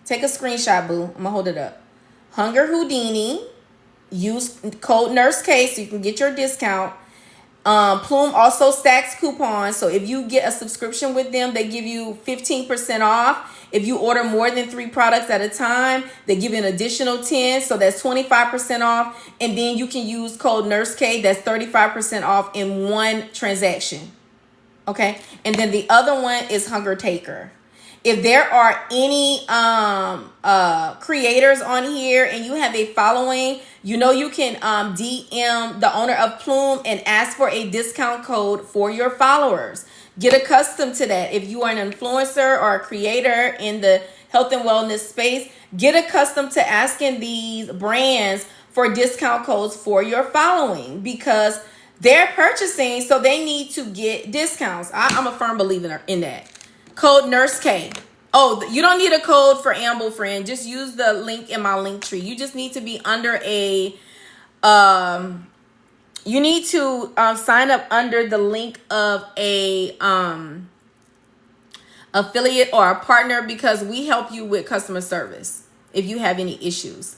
Take a screenshot, boo. I'm going to hold it up. Hunger Houdini. Use code NurseK so you can get your discount. Plume also stacks coupons. So if you get a subscription with them, they give you 15% off. If you order more than 3 products at a time, they give you an additional 10. So that's 25% off. And then you can use code NurseK. That's 35% off in one transaction. Okay. And then the other one is Hunger Taker. If there are any creators on here and you have a following, you know you can DM the owner of Plume and ask for a discount code for your followers. Get accustomed to that. If you are an influencer or a creator in the health and wellness space, get accustomed to asking these brands for discount codes for your following because they're purchasing, so they need to get discounts. I'm a firm believer in that. Code NurseK. Oh, you don't need a code for Amble, friend. Just use the link in my link tree. You just need to be under a, you need to sign up under the link of a affiliate or a partner because we help you with customer service if you have any issues.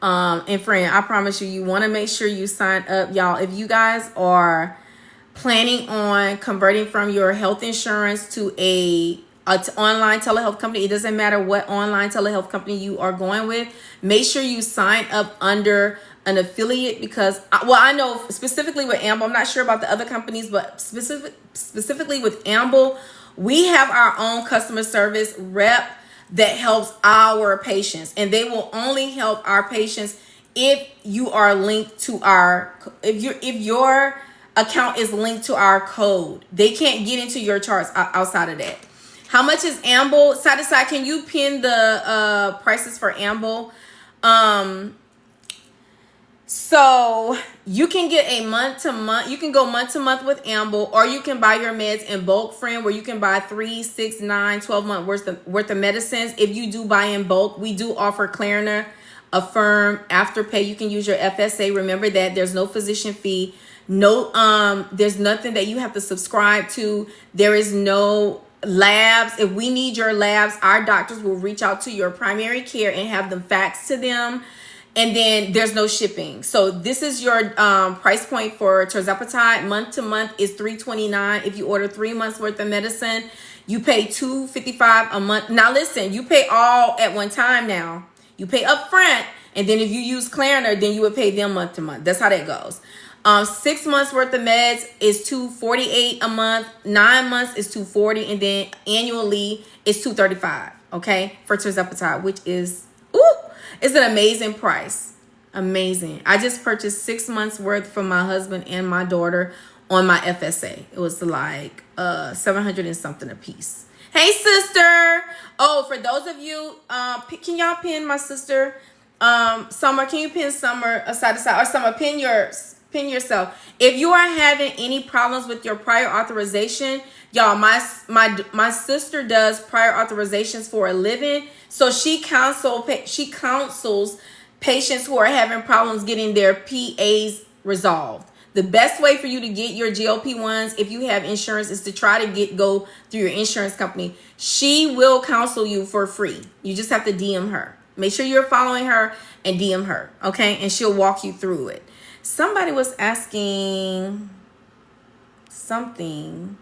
And friend, I promise you, you want to make sure you sign up, y'all. If you guys are planning on converting from your health insurance to a online telehealth company, it doesn't matter what online telehealth company you are going with, make sure you sign up under an affiliate because, I know specifically with Amble, I'm not sure about the other companies, but specifically with Amble, we have our own customer service rep that helps our patients, and they will only help our patients if you are linked to our, if your account is linked to our code. They can't get into your charts outside of that. How much is Amble? Side to side, can you pin the prices for Amble? So you can get a month to month. You can go month to month with Amble, or you can buy your meds in bulk, friend, where you can buy 3, 6, 9, 12 months worth of medicines. If you do buy in bulk, we do offer Klarna, Affirm, Afterpay. You can use your FSA. Remember that there's no physician fee. No, there's nothing that you have to subscribe to. There is no labs. If we need your labs, our doctors will reach out to your primary care and have them faxed to them. And then there's no shipping. So this is your price point for Tirzepatide. Month to month is $329. If you order 3 months worth of medicine, you pay $255 a month. Now listen, you pay all at one time now. You pay up front, and then if you use Klarna, then you would pay them month to month. That's how that goes. 6 months worth of meds is $248 a month. 9 months is $240, and then annually is $235. Okay, for Tirzepatide, which is it's an amazing price. Amazing. I just purchased 6 months worth for my husband and my daughter on my FSA. It was like 700 and something a piece. Hey, sister. Oh, for those of you, can y'all pin my sister? Summer, can you pin Summer side to side? Or Summer, pin your Pin yourself. If you are having any problems with your prior authorization, y'all, my sister does prior authorizations for a living. So she counsels patients who are having problems getting their PAs resolved. The best way for you to get your GLP-1s, if you have insurance, is to try to go through your insurance company. She will counsel you for free. You just have to DM her. Make sure you're following her and DM her, okay? And she'll walk you through it. Somebody was asking something.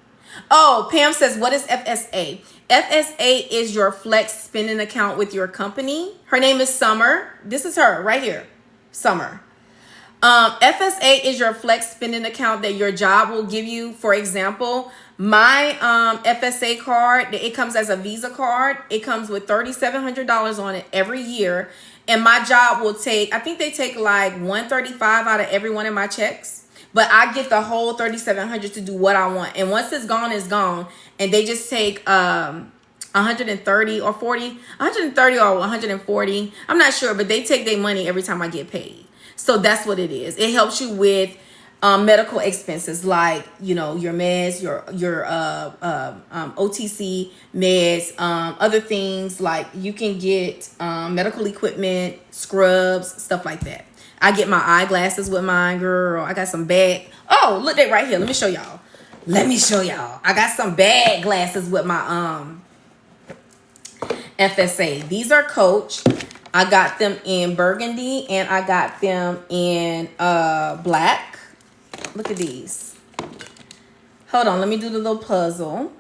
Oh, Pam says, what is FSA? FSA is your flex spending account with your company. Her name is Summer. This is her right here, Summer. FSA is your flex spending account that your job will give you. For example, my FSA card, it comes as a Visa card. It comes with $3,700 on it every year. And my job will take, I think they take like $135 out of every one of my checks. But I get the whole $3,700 to do what I want. And once it's gone, it's gone. And they just take 130 or 40, 130 or 140. I'm not sure, but they take their money every time I get paid. So that's what it is. It helps you with medical expenses, like, you know, your meds, your OTC meds, other things, like you can get medical equipment, scrubs, stuff like that. I get my eyeglasses with mine, girl. I got some bag. Oh, look, they right here. Let me show y'all. I got some bag glasses with my FSA. These are Coach. I got them in burgundy and I got them in black. Look at these. Hold on, let me do the little puzzle.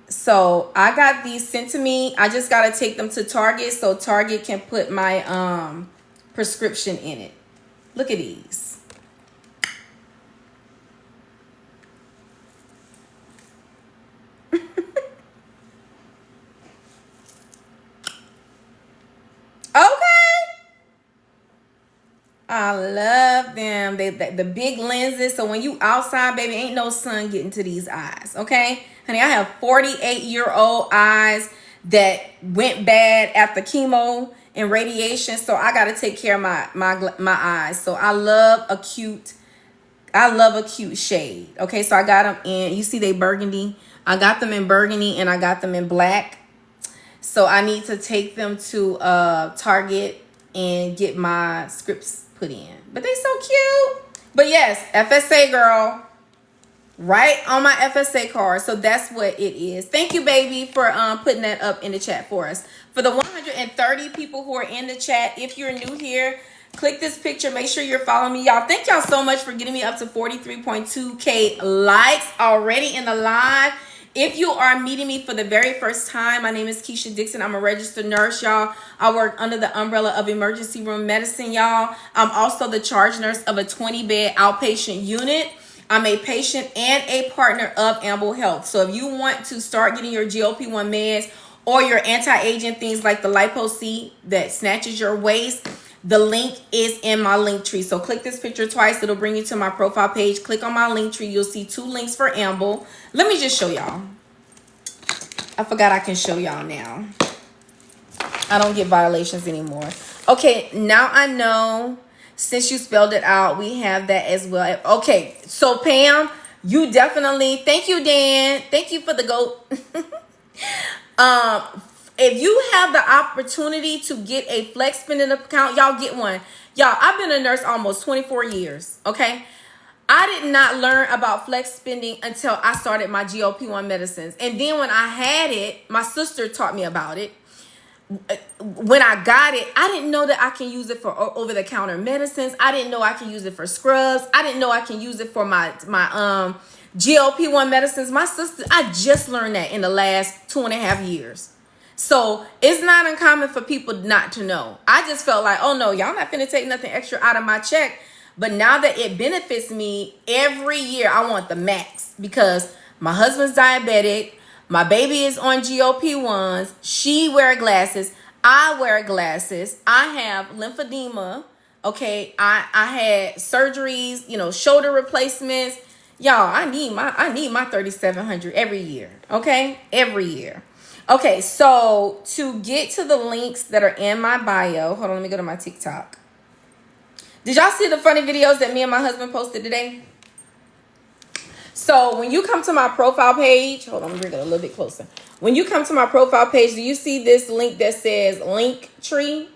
So I got these sent to me. I just got to take them to Target so Target can put my prescription in it. Look at these. I love them. The big lenses. So when you outside, baby, ain't no sun getting to these eyes. Okay, honey, I have 48-year-old eyes that went bad after chemo and radiation. So I got to take care of my eyes. So I love a cute shade. Okay, so I got them in, you see they burgundy. I got them in burgundy and I got them in black. So I need to take them to Target and get my scripts put in. But they so cute. But yes, FSA, girl, right on my FSA card. So that's what it is. Thank you, baby, for putting that up in the chat for us. For the 130 people who are in the chat, if you're new here, click this picture. Make sure you're following me, y'all. Thank y'all so much for getting me up to 43.2K likes already in the live. If you are meeting me for the very first time, my name is Keasha Dixon. I'm a registered nurse, y'all. I work under the umbrella of emergency room medicine, y'all. I'm also the charge nurse of a 20-bed outpatient unit. I'm a patient and a partner of Amble Health. So if you want to start getting your GLP-1 meds or your anti-aging things like the Lipo that snatches your waist, the link is in my link tree. So click this picture twice. It'll bring you to my profile page. Click on my link tree. You'll see 2 links for Amble. Let me just show y'all. I forgot I can show y'all now. I don't get violations anymore. Okay, now I know. Since you spelled it out, we have that as well. Okay, so Pam, you definitely, thank you, Dan. Thank you for the goat. If you have the opportunity to get a flex spending account, y'all get one. Y'all, I've been a nurse almost 24 years, okay? I did not learn about flex spending until I started my GLP-1 medicines. And then when I had it, my sister taught me about it. When I got it, I didn't know that I can use it for over-the-counter medicines. I didn't know I can use it for scrubs. I didn't know I can use it for my GLP-1 medicines. My sister, I just learned that in the last 2.5 years. So it's not uncommon for people not to know. I just felt like, oh no, y'all not finna take nothing extra out of my check. But now that it benefits me every year, I want the max because my husband's diabetic. My baby is on GLP-1s. She wears glasses. I wear glasses. I have lymphedema. Okay. I had surgeries, you know, shoulder replacements. Y'all, I need my 3,700 every year. Okay. Every year. Okay, so to get to the links that are in my bio, hold on, let me go to my TikTok. Did y'all see the funny videos that me and my husband posted today? So when you come to my profile page, hold on, I'm bring it a little bit closer. When you come to my profile page, do you see this link that says Linktree?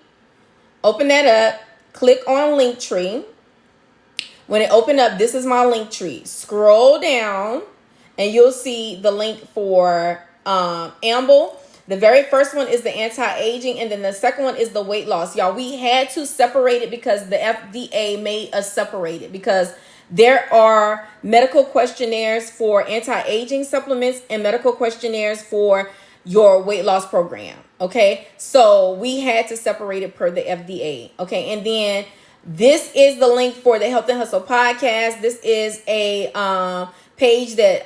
Open that up, click on Linktree. When it opened up, this is my Linktree. Scroll down and you'll see the link for Amble. The very first one is the anti-aging, and then the second one is the weight loss. Y'all, we had to separate it because the FDA made us separate it because there are medical questionnaires for anti-aging supplements and medical questionnaires for your weight loss program. Okay, so we had to separate it per the FDA. Okay, and then this is the link for the Health and Hustle podcast. This is a page that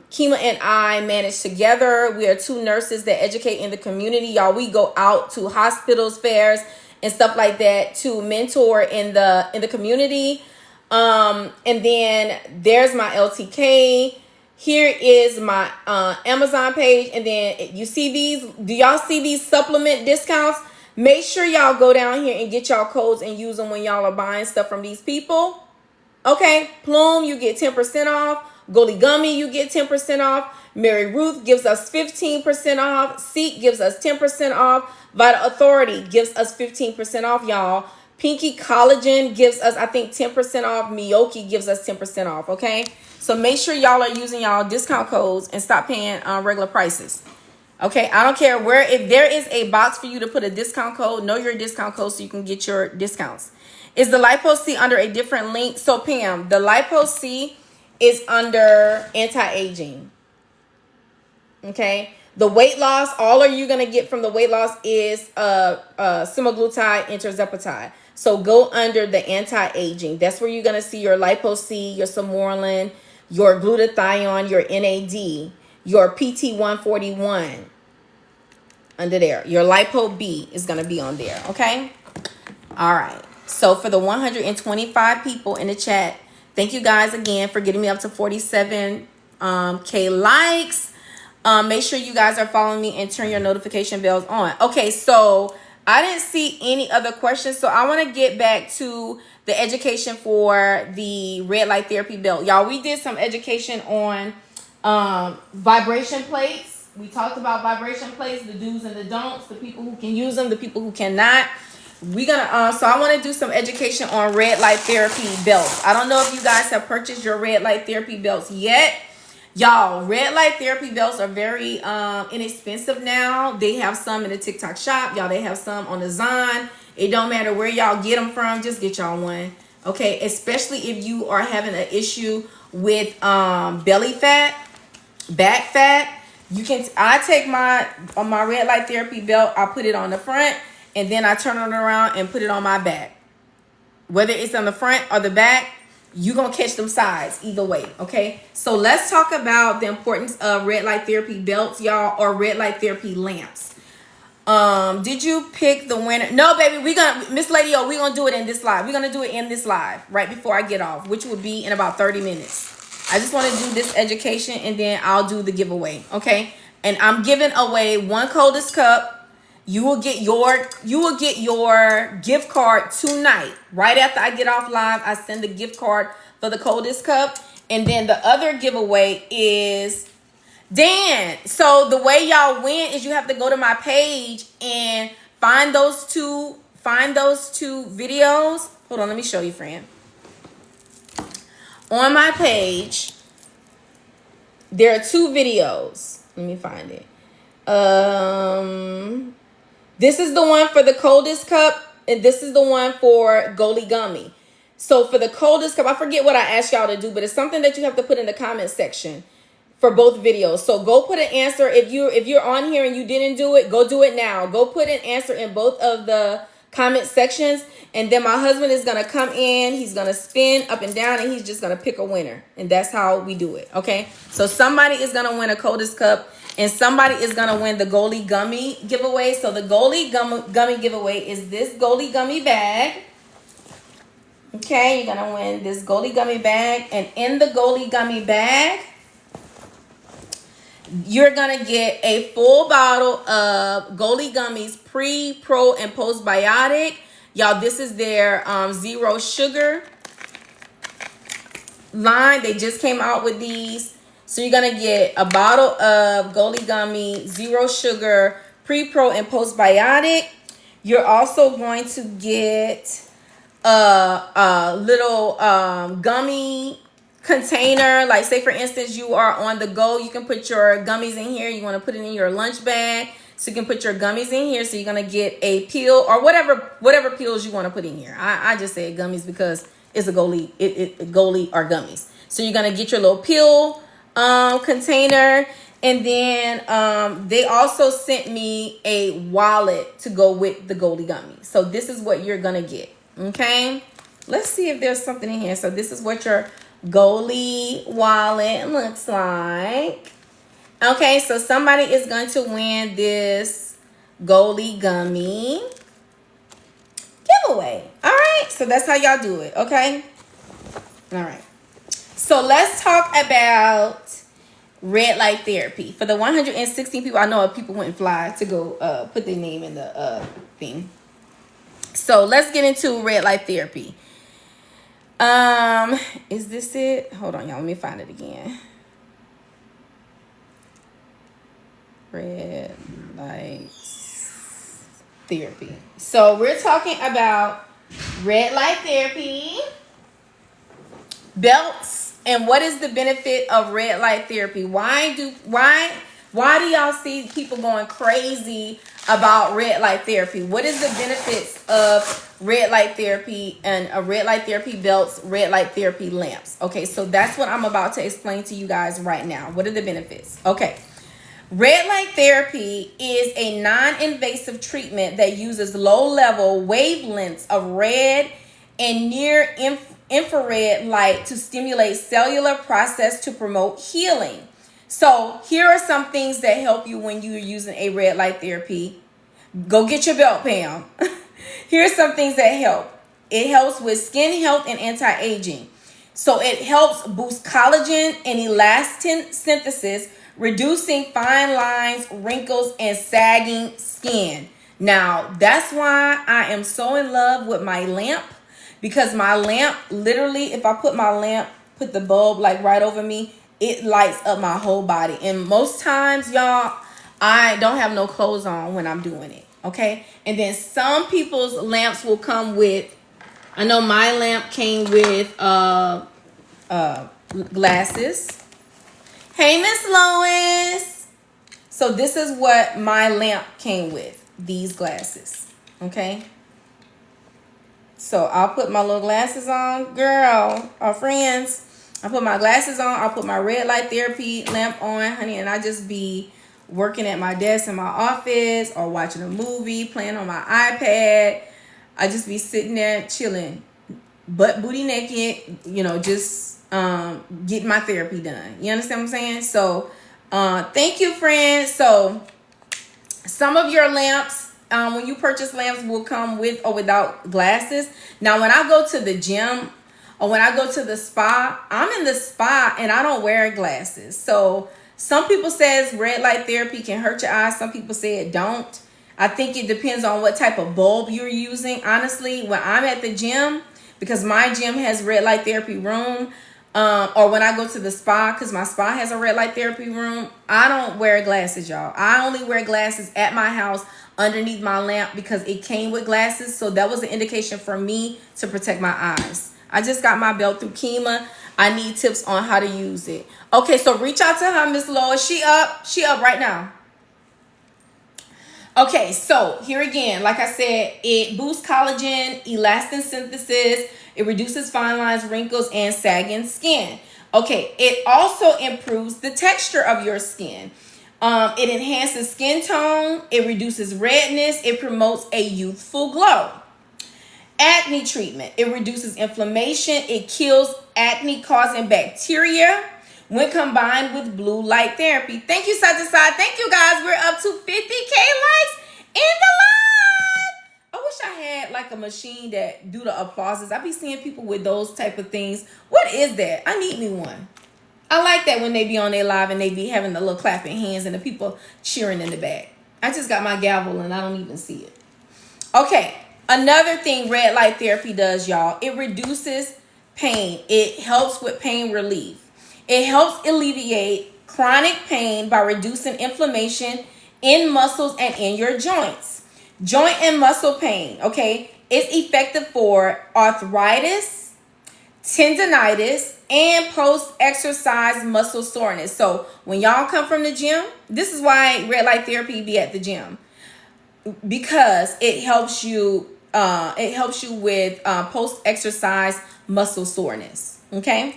Kima and I manage together. We are two nurses that educate in the community. Y'all, we go out to hospitals, fairs, and stuff like that to mentor in the community. And then there's my LTK. Here is my Amazon page. And then you see these, do y'all see these supplement discounts? Make sure y'all go down here and get y'all codes and use them when y'all are buying stuff from these people. Okay, Plume, you get 10% off. Gully Gummy, you get 10% off. Mary Ruth gives us 15% off. SEEQ gives us 10% off. Vital Authority gives us 15% off, y'all. Pinky Collagen gives us, I think, 10% off. MEOKY gives us 10% off, okay? So make sure y'all are using y'all discount codes and stop paying regular prices. Okay, I don't care where, if there is a box for you to put a discount code, know your discount code so you can get your discounts. Is the Lipo C under a different link? So Pam, the Lipo C is under anti-aging. Okay, the weight loss, all are you gonna get from the weight loss is semaglutide and tirzepatide. So go under the anti-aging. That's where you're gonna see your Lipo C, your Sermorelin, your glutathione, your NAD, your PT141 under there. Your Lipo B is gonna be on there. Okay, all right. So for the 125 people in the chat, thank you guys again for getting me up to 47K likes. Make sure you guys are following me and turn your notification bells on. Okay, so I didn't see any other questions. So I want to get back to the education for the red light therapy belt. Y'all, we did some education on vibration plates. We talked about vibration plates, the do's and the don'ts, the people who can use them, the people who cannot. We're gonna so I want to do some education on red light therapy belts. I don't know if you guys have purchased your red light therapy belts yet. Y'all, red light therapy belts are very inexpensive now. They have some in the TikTok shop. Y'all, they have some on the Zon. It don't matter where y'all get them from, just get y'all one. Okay, especially if you are having an issue with belly fat, back fat. You can I take my red light therapy belt, I put it on the front, and then I turn it around and put it on my back. Whether it's on the front or the back, you're going to catch them sides either way, okay? So let's talk about the importance of red light therapy belts, y'all, or red light therapy lamps. Did you pick the winner? No, baby, Miss Lady O, we're going to do it in this live. We're going to do it in this live right before I get off, which would be in about 30 minutes. I just want to do this education, and then I'll do the giveaway, okay? And I'm giving away one coldest cup. You will get your gift card tonight. Right after I get off live, I send the gift card for the coldest cup. And then the other giveaway is Dan. So the way y'all win is you have to go to my page and find those two videos. Hold on, let me show you, friend. On my page, there are two videos. Let me find it. This is the one for the coldest cup, and this is the one for Gully Gummy. So for the coldest cup, I forget what I asked y'all to do, but it's something that you have to put in the comment section for both videos. So go put an answer. If you're on here and you didn't do it, go do it now. Go put an answer in both of the comment sections, and then my husband is gonna come in. He's gonna spin up and down, and he's just gonna pick a winner, and that's how we do it. Okay. So somebody is gonna win a coldest cup. And somebody is going to win the Gully Gummy giveaway. So the Gully Gummy giveaway is this Gully Gummy bag. Okay, you're going to win this Gully Gummy bag. And in the Gully Gummy bag, you're going to get a full bottle of Gully Gummies pre, pro, and postbiotic. Y'all, this is their zero sugar line. They just came out with these. So you're going to get a bottle of Goli Gummy, zero sugar, pre-pro and postbiotic. You're also going to get a little gummy container. Like, say for instance, you are on the go, you can put your gummies in here. You want to put it in your lunch bag, so you can put your gummies in here. So you're going to get a pill or whatever pills you want to put in here. I just say gummies because it's a Goli, Goli or gummies. So you're going to get your little pill container. And then they also sent me a wallet to go with the Goli Gummies. So this is what you're going to get. Okay. Let's see if there's something in here. So this is what your Goli wallet looks like. Okay. So somebody is going to win this Goli Gummy giveaway. All right. So that's how y'all do it. Okay. All right. So let's talk about red light therapy. For the 116 people, I know people went and fly to go put their name in the thing. So let's get into red light therapy. Is this it? Hold on, y'all. Let me find it again. Red light therapy. So we're talking about red light therapy, belts. And what is the benefit of red light therapy? Why do y'all see people going crazy about red light therapy? What is the benefits of red light therapy and red light therapy belts, red light therapy lamps? Okay, so that's what I'm about to explain to you guys right now. What are the benefits? Okay. Red light therapy is a non-invasive treatment that uses low-level wavelengths of red and near infrared light to stimulate cellular process to promote healing. So here are some things that help you when you're using a red light therapy. Go get your belt, Pam. Here's some things that help. It helps with skin health and anti-aging. So it helps boost collagen and elastin synthesis, reducing fine lines, wrinkles, and sagging skin. Now, that's why I am so in love with my lamp. Because my lamp, literally, if I put my lamp, put the bulb like right over me, it lights up my whole body. And most times, y'all, I don't have no clothes on when I'm doing it. Okay. And then some people's lamps will come with, I know my lamp came with glasses. Hey, Miss Lois. So this is what my lamp came with, these glasses. Okay. So I'll put my little glasses on, girl, our friends. I put my glasses on. I'll put my red light therapy lamp on, honey, and I just be working at my desk in my office or watching a movie, playing on my iPad. I just be sitting there chilling, butt booty naked, you know, just getting my therapy done. You understand what I'm saying? So thank you, friends. So some of your lamps, when you purchase lamps, will come with or without glasses. Now, when I go to the gym or when I go to the spa, I'm in the spa and I don't wear glasses. So some people says red light therapy can hurt your eyes. Some people say it don't. I think it depends on what type of bulb you're using. Honestly, when I'm at the gym, because my gym has red light therapy room, or when I go to the spa, because my spa has a red light therapy room, I don't wear glasses, y'all. I only wear glasses at my house underneath my lamp because it came with glasses. So that was an indication for me to protect my eyes. I just got my belt through Kima. I need tips on how to use it. Okay, so reach out to her, Miss Lois. She up right now. Okay, so here again, like I said, it boosts collagen, elastin synthesis. It reduces fine lines, wrinkles, and sagging skin. Okay, it also improves the texture of your skin. It enhances skin tone. It reduces redness. It promotes a youthful glow. Acne treatment. It reduces inflammation. It kills acne-causing bacteria when combined with blue light therapy. Thank you, Side to Side. Thank you, guys. We're up to 50K likes in the live. I wish I had like a machine that do the applauses. I be seeing people with those type of things. What is that? I need me one. I like that when they be on their live and they be having the little clapping hands and the people cheering in the back. I just got my gavel and I don't even see it. Okay. Another thing red light therapy does, y'all, it reduces pain. It helps with pain relief. It helps alleviate chronic pain by reducing inflammation in muscles and in your joints. Joint and muscle pain, okay? It's effective for arthritis, tendonitis, and post-exercise muscle soreness. So when y'all come from the gym, this is why red light therapy be at the gym, because it helps you with post-exercise muscle soreness. Okay.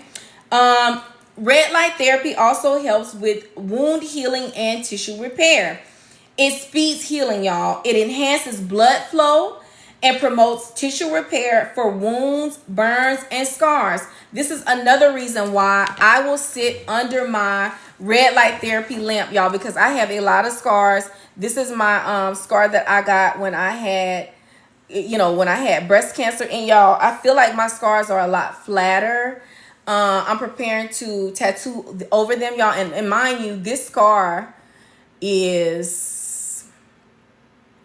Red light therapy also helps with wound healing and tissue repair. It speeds healing, y'all. It enhances blood flow and promotes tissue repair for wounds, burns, and scars. This is another reason why I will sit under my red light therapy lamp, y'all, because I have a lot of scars. This is my scar that I got when I had, when I had breast cancer. And y'all, I feel like my scars are a lot flatter. I'm preparing to tattoo over them, y'all. And mind you, this scar is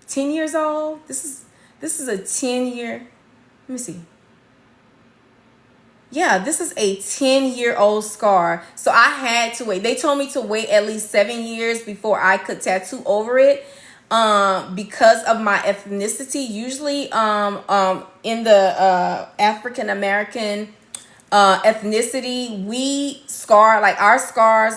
10 years old. This is a 10-year. Let me see. Yeah, this is a 10-year-old scar. So I had to wait. They told me to wait at least 7 years before I could tattoo over it. Because of my ethnicity. Usually in the African American ethnicity, we scar, like our scars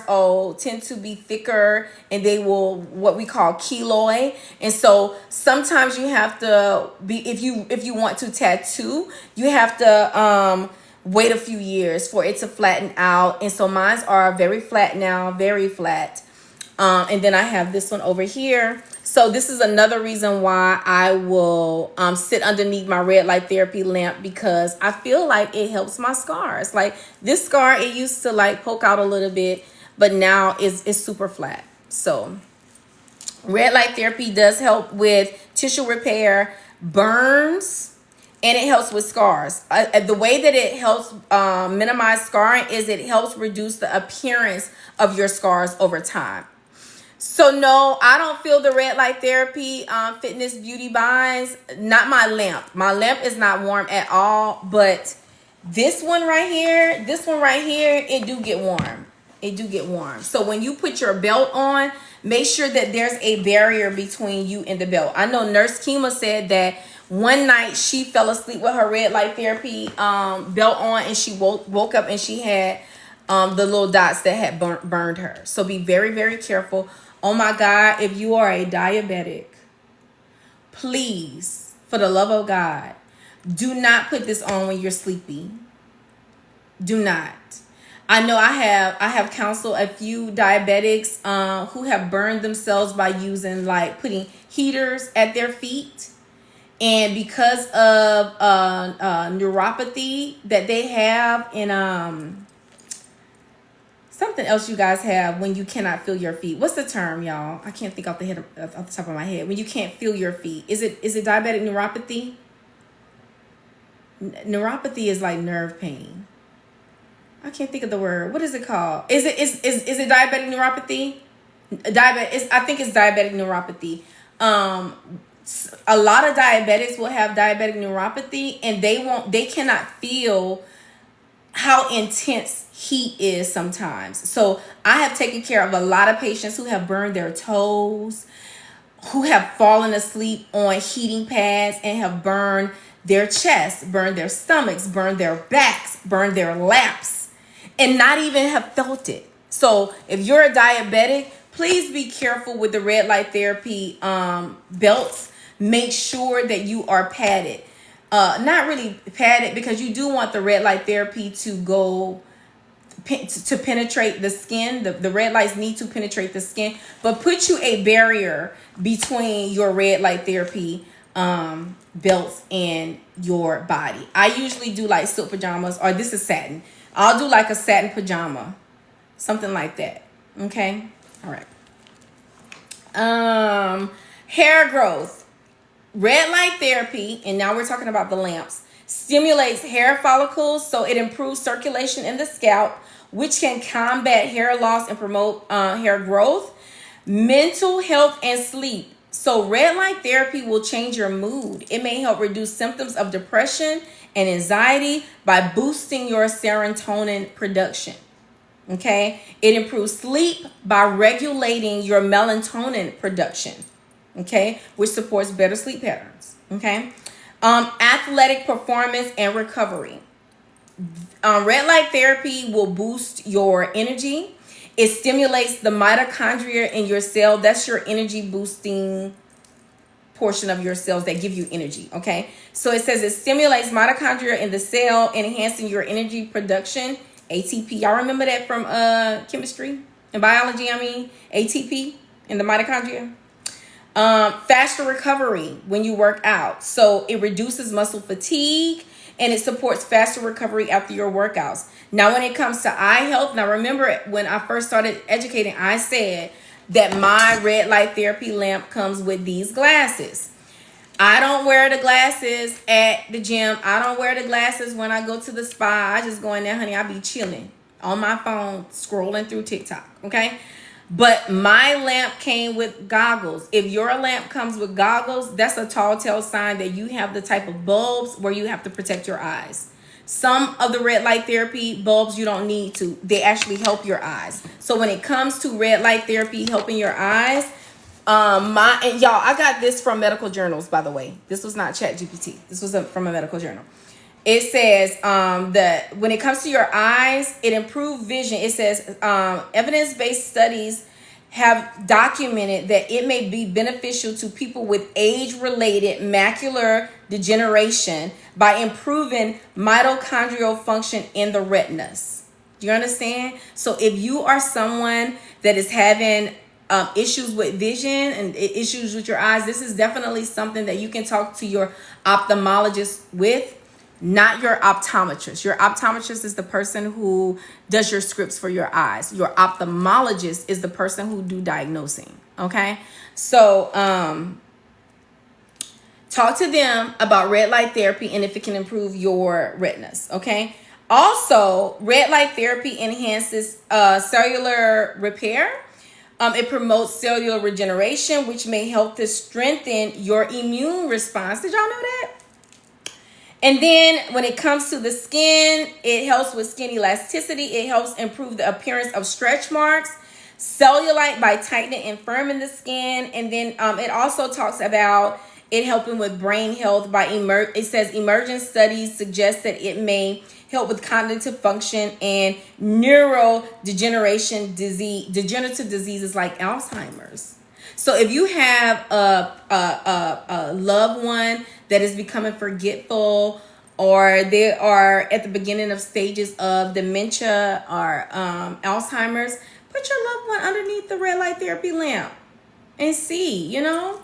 tend to be thicker, and they will, what we call keloid. And so sometimes you have to be, if you want to tattoo, you have to wait a few years for it to flatten out. And so mine are very flat now, very flat. And then I have this one over here. So this is another reason why I will sit underneath my red light therapy lamp, because I feel like it helps my scars. Like this scar, it used to like poke out a little bit, but now it's super flat. So red light therapy does help with tissue repair, burns, and it helps with scars. The way that it helps minimize scarring is it helps reduce the appearance of your scars over time. So no, I don't feel the red light therapy fitness beauty vibes. Not my lamp. My lamp is not warm at all, but this one right here, it do get warm. It do get warm. So when you put your belt on, make sure that there's a barrier between you and the belt. I know Nurse Kima said that one night she fell asleep with her red light therapy belt on, and she woke up and she had the little dots that had burned her. So be very, very careful. Oh my God, if you are a diabetic, please, for the love of God, do not put this on when you're sleepy. Do not. I know I have counseled a few diabetics who have burned themselves by using, like, putting heaters at their feet. And because of neuropathy that they have, and something else you guys have when you cannot feel your feet. What's the term, y'all? I can't think off the top of my head. When you can't feel your feet. Is it diabetic neuropathy? Neuropathy is like nerve pain. I can't think of the word. What is it called? Is it diabetic neuropathy? I think it's diabetic neuropathy. A lot of diabetics will have diabetic neuropathy, and they cannot feel how intense heat is sometimes. So I have taken care of a lot of patients who have burned their toes, who have fallen asleep on heating pads, and have burned their chests, burned their stomachs, burned their backs, burned their laps, and not even have felt it. So if you're a diabetic, please be careful with the red light therapy belts. Make sure that you are padded. Not really padded, because you do want the red light therapy to go to penetrate the skin. The red lights need to penetrate the skin, but put you a barrier between your red light therapy belts and your body. I usually do like silk pajamas, or this is satin. I'll do like a satin pajama, something like that. Okay. All right. Hair growth. Red light therapy, and now we're talking about the lamps, stimulates hair follicles, so it improves circulation in the scalp, which can combat hair loss and promote hair growth. Mental health and sleep. So red light therapy will change your mood. It may help reduce symptoms of depression and anxiety by boosting your serotonin production. Okay? It improves sleep by regulating your melatonin production. Okay? Which supports better sleep patterns. Okay? Athletic performance and recovery. Red light therapy will boost your energy. It stimulates the mitochondria in your cell. That's your energy boosting portion of your cells that give you energy. Okay. So it says it stimulates mitochondria in the cell, enhancing your energy production. ATP. Y'all remember that from chemistry and biology? ATP in the mitochondria. Faster recovery when you work out. So it reduces muscle fatigue and it supports faster recovery after your workouts. Now, when it comes to eye health, now remember when I first started educating, I said that my red light therapy lamp comes with these glasses. I don't wear the glasses at the gym. I don't wear the glasses when I go to the spa. I just go in there, honey. I be chilling on my phone, scrolling through TikTok, okay? But my lamp came with goggles. If your lamp comes with goggles, that's a tall tale sign that you have the type of bulbs where you have to protect your eyes. Some of the red light therapy bulbs you don't need to. They actually help your eyes. So when it comes to red light therapy helping your eyes, y'all, I got this from medical journals, by the way. This was not ChatGPT. This was from a medical journal. It says that when it comes to your eyes, it improves vision. It says evidence-based studies have documented that it may be beneficial to people with age-related macular degeneration by improving mitochondrial function in the retinas. Do you understand? So if you are someone that is having issues with vision and issues with your eyes, this is definitely something that you can talk to your ophthalmologist with. Not your optometrist. Your optometrist is the person who does your scripts for your eyes. Your ophthalmologist is the person who do diagnosing. Okay? So, talk to them about red light therapy and if it can improve your retinas. Okay? Also, red light therapy enhances cellular repair. It promotes cellular regeneration, which may help to strengthen your immune response. Did y'all know that? And then when it comes to the skin, it helps with skin elasticity. It helps improve the appearance of stretch marks, cellulite by tightening and firming the skin. And then it also talks about it helping with brain health by it says emerging studies suggest that it may help with cognitive function and neurodegeneration degenerative diseases like Alzheimer's. So if you have a loved one that is becoming forgetful, or they are at the beginning of stages of dementia or Alzheimer's, put your loved one underneath the red light therapy lamp and see, you know.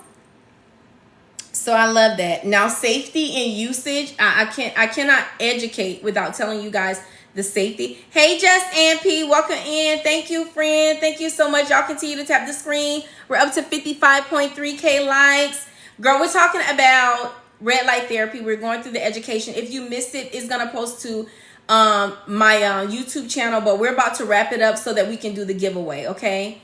So I love that. Now, safety and usage, I cannot educate without telling you guys the safety. Hey, Just and P, welcome in. Thank you, friend. Thank you so much. Y'all continue to tap the screen. We're up to 55.3K likes. Girl, we're talking about red light therapy. We're going through the education. If you missed it, it's gonna post to my YouTube channel, but we're about to wrap it up so that we can do the giveaway. Okay.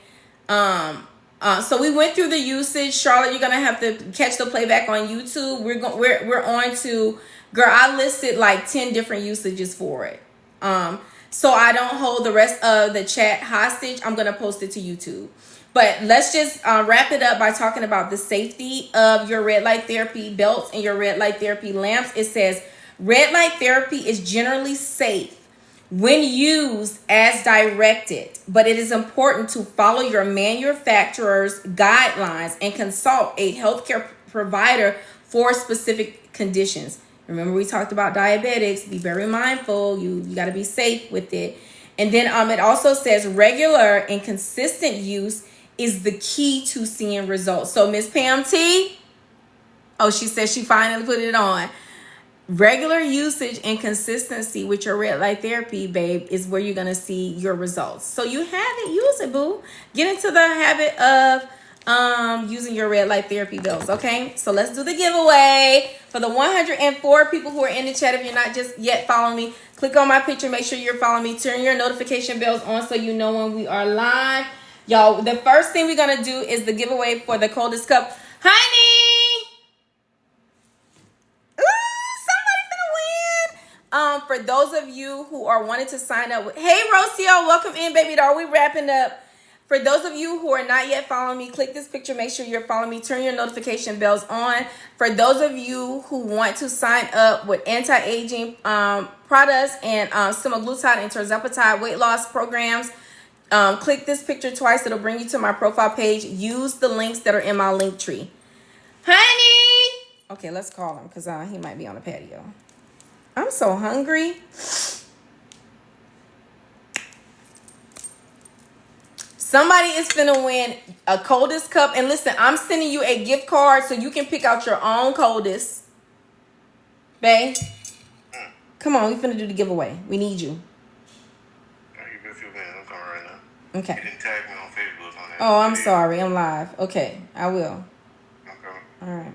So we went through the usage. Charlotte, you're gonna have to catch the playback on YouTube. We're on to, girl, I listed like 10 different usages for it. So I don't hold the rest of the chat hostage. I'm gonna post it to YouTube. But let's just wrap it up by talking about the safety of your red light therapy belts and your red light therapy lamps. It says red light therapy is generally safe when used as directed, but it is important to follow your manufacturer's guidelines and consult a healthcare provider for specific conditions. Remember, we talked about diabetics. Be very mindful. You got to be safe with it. And then it also says regular and consistent use is the key to seeing results. So Miss Pam T, oh, she says she finally put it on. Regular usage and consistency with your red light therapy, babe, is where you're going to see your results. So you have it, use it, boo. Get into the habit of using your red light therapy bills, okay? So let's do the giveaway. For the 104 people who are in the chat, if you're not just yet following me, click on my picture. Make sure you're following me. Turn your notification bells on so you know when we are live. Y'all, the first thing we're going to do is the giveaway for the Coldest Cup Honey! Ooh, somebody finna win. For those of you who are wanting to sign up with, hey Rocio, welcome in, baby doll. We wrapping up. For those of you who are not yet following me, click this picture. Make sure you're following me. Turn your notification bells on. For those of you who want to sign up with anti-aging products and semaglutide and tirzepatide weight loss programs, click this picture twice. It'll bring you to my profile page. Use the links that are in my link tree. Honey! Okay, let's call him because he might be on the patio. I'm so hungry. Somebody is finna win a coldest cup. And listen, I'm sending you a gift card so you can pick out your own coldest. Babe, come on, we finna do the giveaway. We need you. Okay. You didn't tag me on Facebook on that. Oh, I'm sorry. I'm live. Okay, I will. Okay. All right.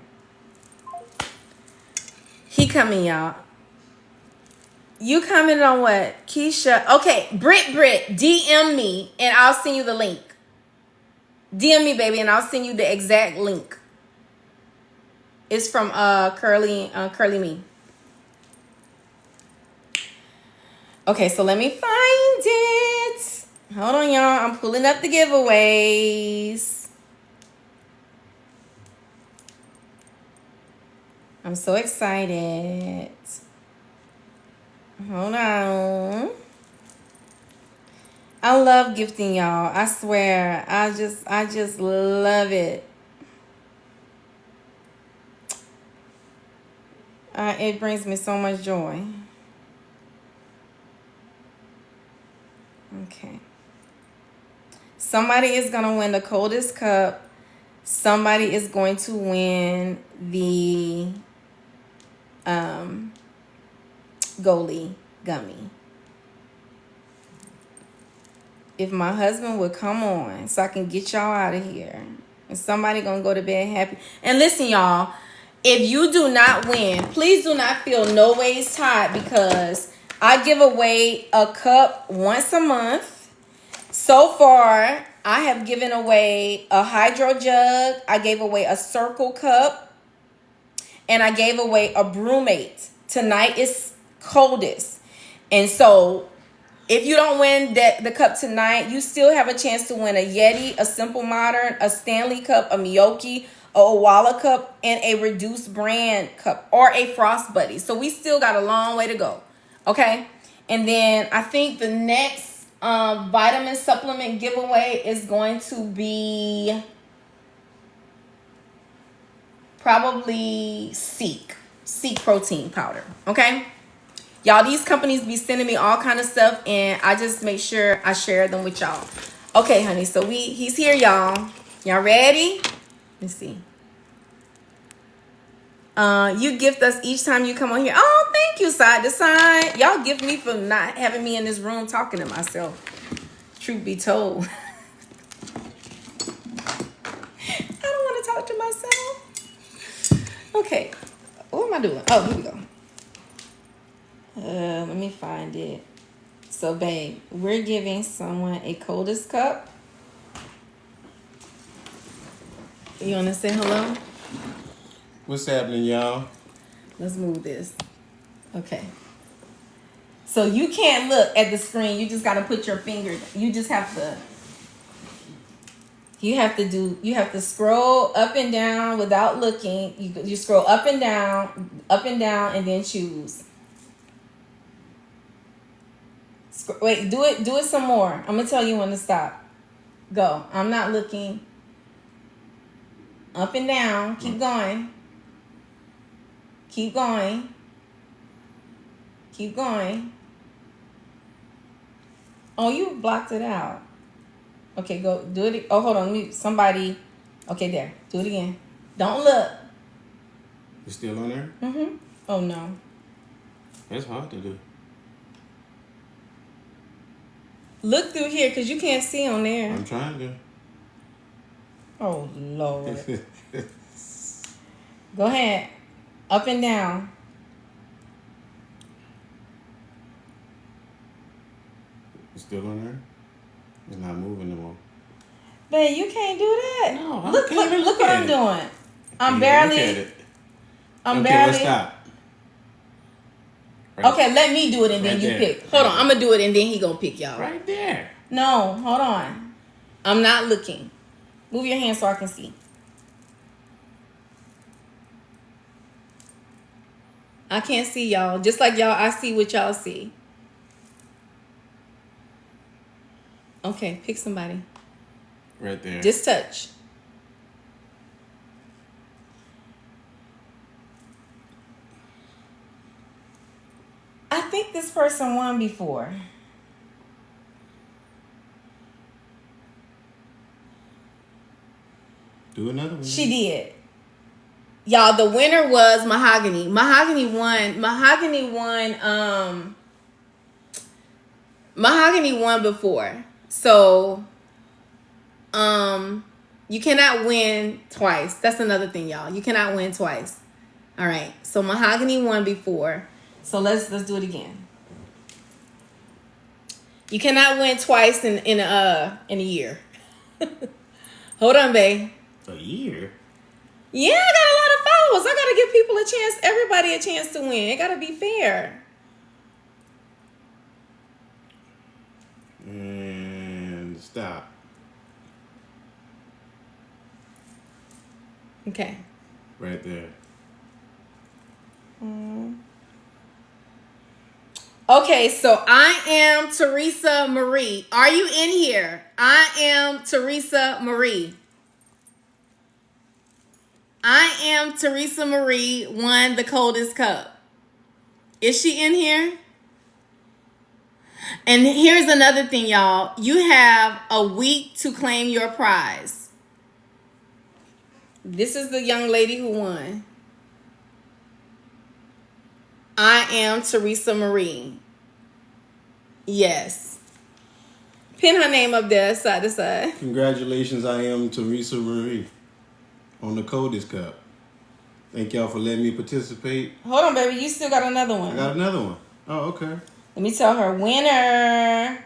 He coming, y'all. You commented on what? Keisha. Okay, Brit, DM me and I'll send you the link. DM me, baby, and I'll send you the exact link. It's from Curly Me. Okay, so let me find it. Hold on, y'all. I'm pulling up the giveaways. I'm so excited. Hold on. I love gifting y'all. I swear. I just love it. It brings me so much joy. Okay. Somebody is going to win the coldest cup. Somebody is going to win the Goalie gummy. If my husband would come on so I can get y'all out of here. And somebody gonna go to bed happy. And listen, y'all, if you do not win, please do not feel no ways tied because I give away a cup once a month. So far, I have given away a hydro jug. I gave away a circle cup. And I gave away a brewmate. Tonight is coldest. And so if you don't win the cup tonight, you still have a chance to win a Yeti, a Simple Modern, a Stanley cup, a MEOKY, a Owala cup, and a reduced brand cup or a Frost Buddy. So we still got a long way to go. Okay. And then I think the next vitamin supplement giveaway is going to be probably SEEQ protein powder. Okay. Y'all, these companies be sending me all kind of stuff, and I just make sure I share them with y'all. Okay, honey, so he's here, y'all. Y'all ready? Let me see. You gift us each time you come on here. Oh, thank you, side to side. Y'all gift me for not having me in this room talking to myself. Truth be told. I don't want to talk to myself. Okay. What am I doing? Oh, here we go. Let me find it. So, babe, we're giving someone a coldest cup. You want to say hello? What's happening, y'all? Let's move this. Okay. So you can't look at the screen. You just got to put your finger. You just have to. You have to scroll up and down without looking. You scroll up and down, and then choose. Wait, do it some more. I'm gonna tell you when to stop. Go. I'm not looking. Up and down. Keep going. Keep going. Keep going. Oh, you blocked it out. Okay, go do it. Oh, hold on. Somebody. Okay, there. Do it again. Don't look. You still on there? Mm-hmm. Oh no. That's hard to do. Look through here because you can't see on there. I'm trying to. Oh, Lord. Go ahead. Up and down. You still on there? It's not moving no more. Babe, you can't do that. No, look what I'm doing. I'm Yeah, look barely. at it. I'm Okay, barely. let's stop. Right. Okay, let me do it and then Right you there. pick. Hold on, Right I'm gonna do it and then he gonna pick, y'all. Right there. No, hold on. I'm not looking. Move your hand so I can see. I can't see y'all. Just like y'all, I see what y'all see. Okay, pick somebody. Right there. Just touch. I think this person won before. Do another one. She did. Y'all, the winner was Mahogany. Mahogany won. Mahogany won before. So you cannot win twice. That's another thing, y'all. You cannot win twice. All right. So Mahogany won before. So let's do it again. You cannot win twice in a year. Hold on, babe. A year? Yeah, I got a lot of followers. I gotta give people a chance, everybody a chance to win. It gotta be fair. And stop. Okay. Right there. Okay, so I am Teresa Marie. Are you in here? I am Teresa Marie. I am Teresa Marie, won the coldest cup. Is she in here? And here's another thing, y'all. You have a week to claim your prize. This is the young lady who won. I am Teresa Marie. Yes. Pin her name up there, side to side. Congratulations, I am Teresa Marie on the coldest cup. Thank y'all for letting me participate. Hold on, baby. You still got another one. I got another one. Oh, okay. Let me tell her, winner,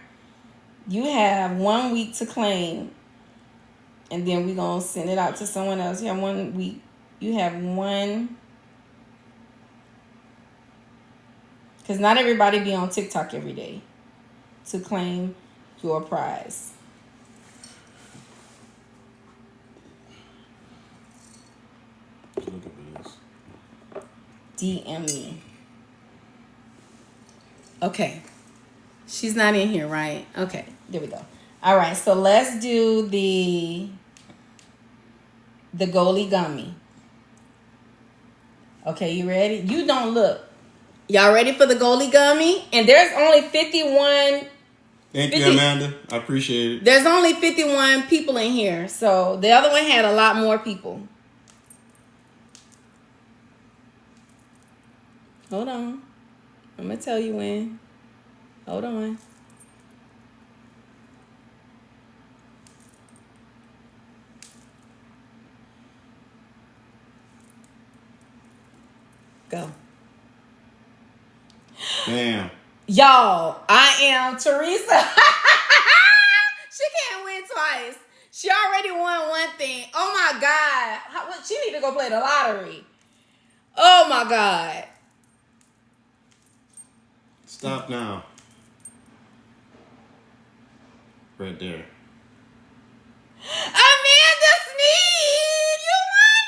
you have 1 week to claim. And then we're going to send it out to someone else. You have 1 week. You have one. Because not everybody be on TikTok every day to claim your prize. Looking for this. DM me. Okay. She's not in here, right? Okay. There we go. All right. So let's do the goalie gummy. Okay. You ready? You don't look. Y'all ready for the goalie gummy? And there's only 51. Thank you, Amanda. I appreciate it. There's only 51 people in here. So the other one had a lot more people. Hold on. I'm going to tell you when. Hold on. Go. Damn. Y'all, I am Teresa. She can't win twice. She already won one thing. Oh my God. She need to go play the lottery. Oh my God. Stop now. Right there. Amanda Sneed, you won,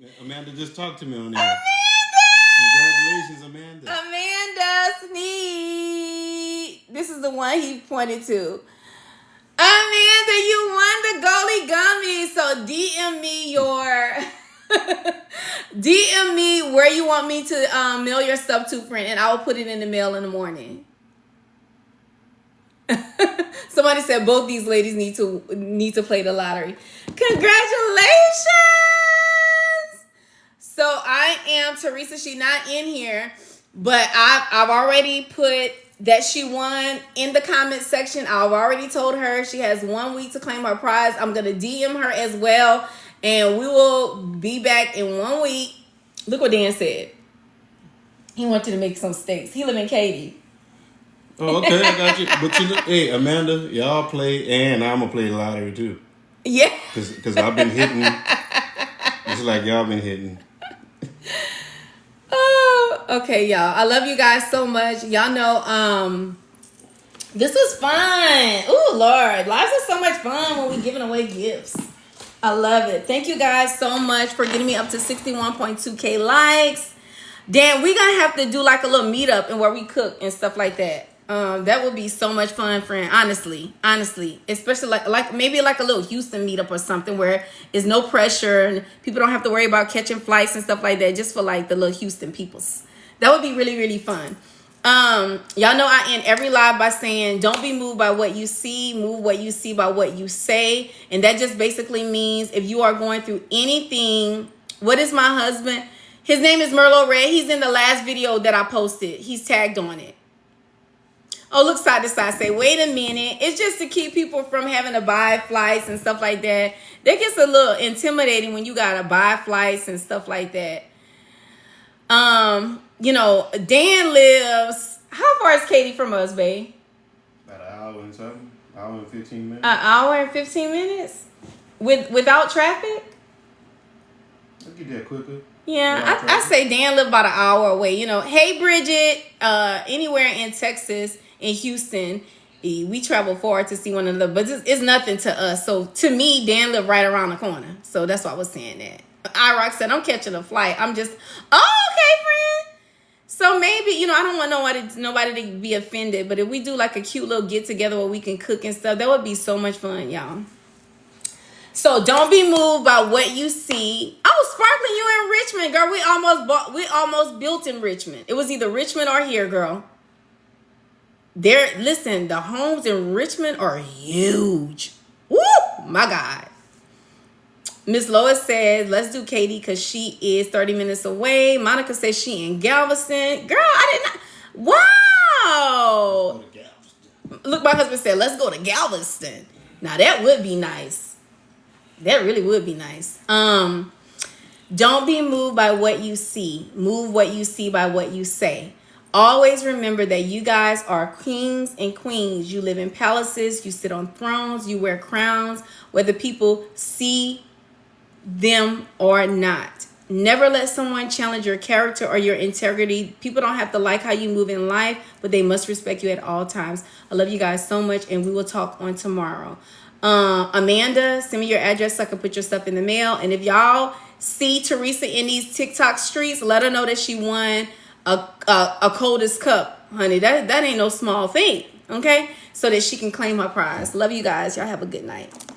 girl. Amanda just talked to me on there. Amanda. Congratulations, Amanda. Amanda Sneed. This is the one he pointed to. Amanda, you won the goalie gummy. So DM me your DM me where you want me to mail your stuff to, friend, and I will put it in the mail in the morning. Somebody said both these ladies need to play the lottery. Congratulations! So I am Teresa. She's not in here, but I've already put that she won in the comment section. I've already told her she has 1 week to claim her prize. I'm gonna DM her as well, and we will be back in 1 week. Look what Dan said. He wanted to make some steaks. He live in Katy. Oh, okay, I got you. But you look, hey, Amanda, y'all play, and I'm gonna play the lottery too. Yeah. Cause I've been hitting Just like y'all been hitting. Oh, okay, y'all. I love you guys so much. Y'all know, this was fun. Oh, Lord. Lives are so much fun when we giving away gifts. I love it. Thank you guys so much for getting me up to 61.2K likes. Dan, we gonna have to do like a little meetup and where we cook and stuff like that. That would be so much fun, friend. Honestly, especially like maybe like a little Houston meetup or something where there's no pressure and people don't have to worry about catching flights and stuff like that. Just for like the little Houston peoples. That would be really, really fun. Y'all know I end every live by saying, don't be moved by what you see, move what you see by what you say. And that just basically means if you are going through anything, what is my husband? His name is Merlot Red. He's in the last video that I posted. He's tagged on it. Oh, look side to side. Say, wait a minute. It's just to keep people from having to buy flights and stuff like that. That gets a little intimidating when you got to buy flights and stuff like that. You know, Dan lives, how far is Katie from us, babe? About an hour and something. Hour and 15 minutes. An hour and 15 minutes? Without traffic? I'll get there quicker. Yeah, I say Dan live about an hour away. You know, hey, Bridget, anywhere in Texas, in Houston, we travel far to see one another, but it's nothing to us. So to me, Dan live right around the corner. So that's why I was saying that. IROC said, I'm catching a flight. I'm just, oh, okay, friend. So maybe, you know, I don't want nobody to be offended, but if we do like a cute little get together where we can cook and stuff, that would be so much fun, y'all. So don't be moved by what you see. Oh, Sparkling, you in Richmond, girl. We almost built in Richmond. It was either Richmond or here, girl. Listen, the homes in Richmond are huge. Woo, my God. Miss Lois says, let's do Katie because she is 30 minutes away. Monica says she in Galveston. Girl, I did not. Wow. Look, my husband said, let's go to Galveston. Now, that would be nice. That really would be nice. Don't be moved by what you see. Move what you see by what you say. Always remember that you guys are kings and queens. You live in palaces. You sit on thrones. You wear crowns, whether people see them or not. Never let someone challenge your character or your integrity. People don't have to like how you move in life, but they must respect you at all times. I love you guys so much, and we will talk on tomorrow. Amanda, send me your address so I can put your stuff in the mail. And if y'all see Teresa in these TikTok streets, let her know that she won a coldest cup, honey. That ain't no small thing, okay? So that she can claim her prize. Love you guys. Y'all have a good night.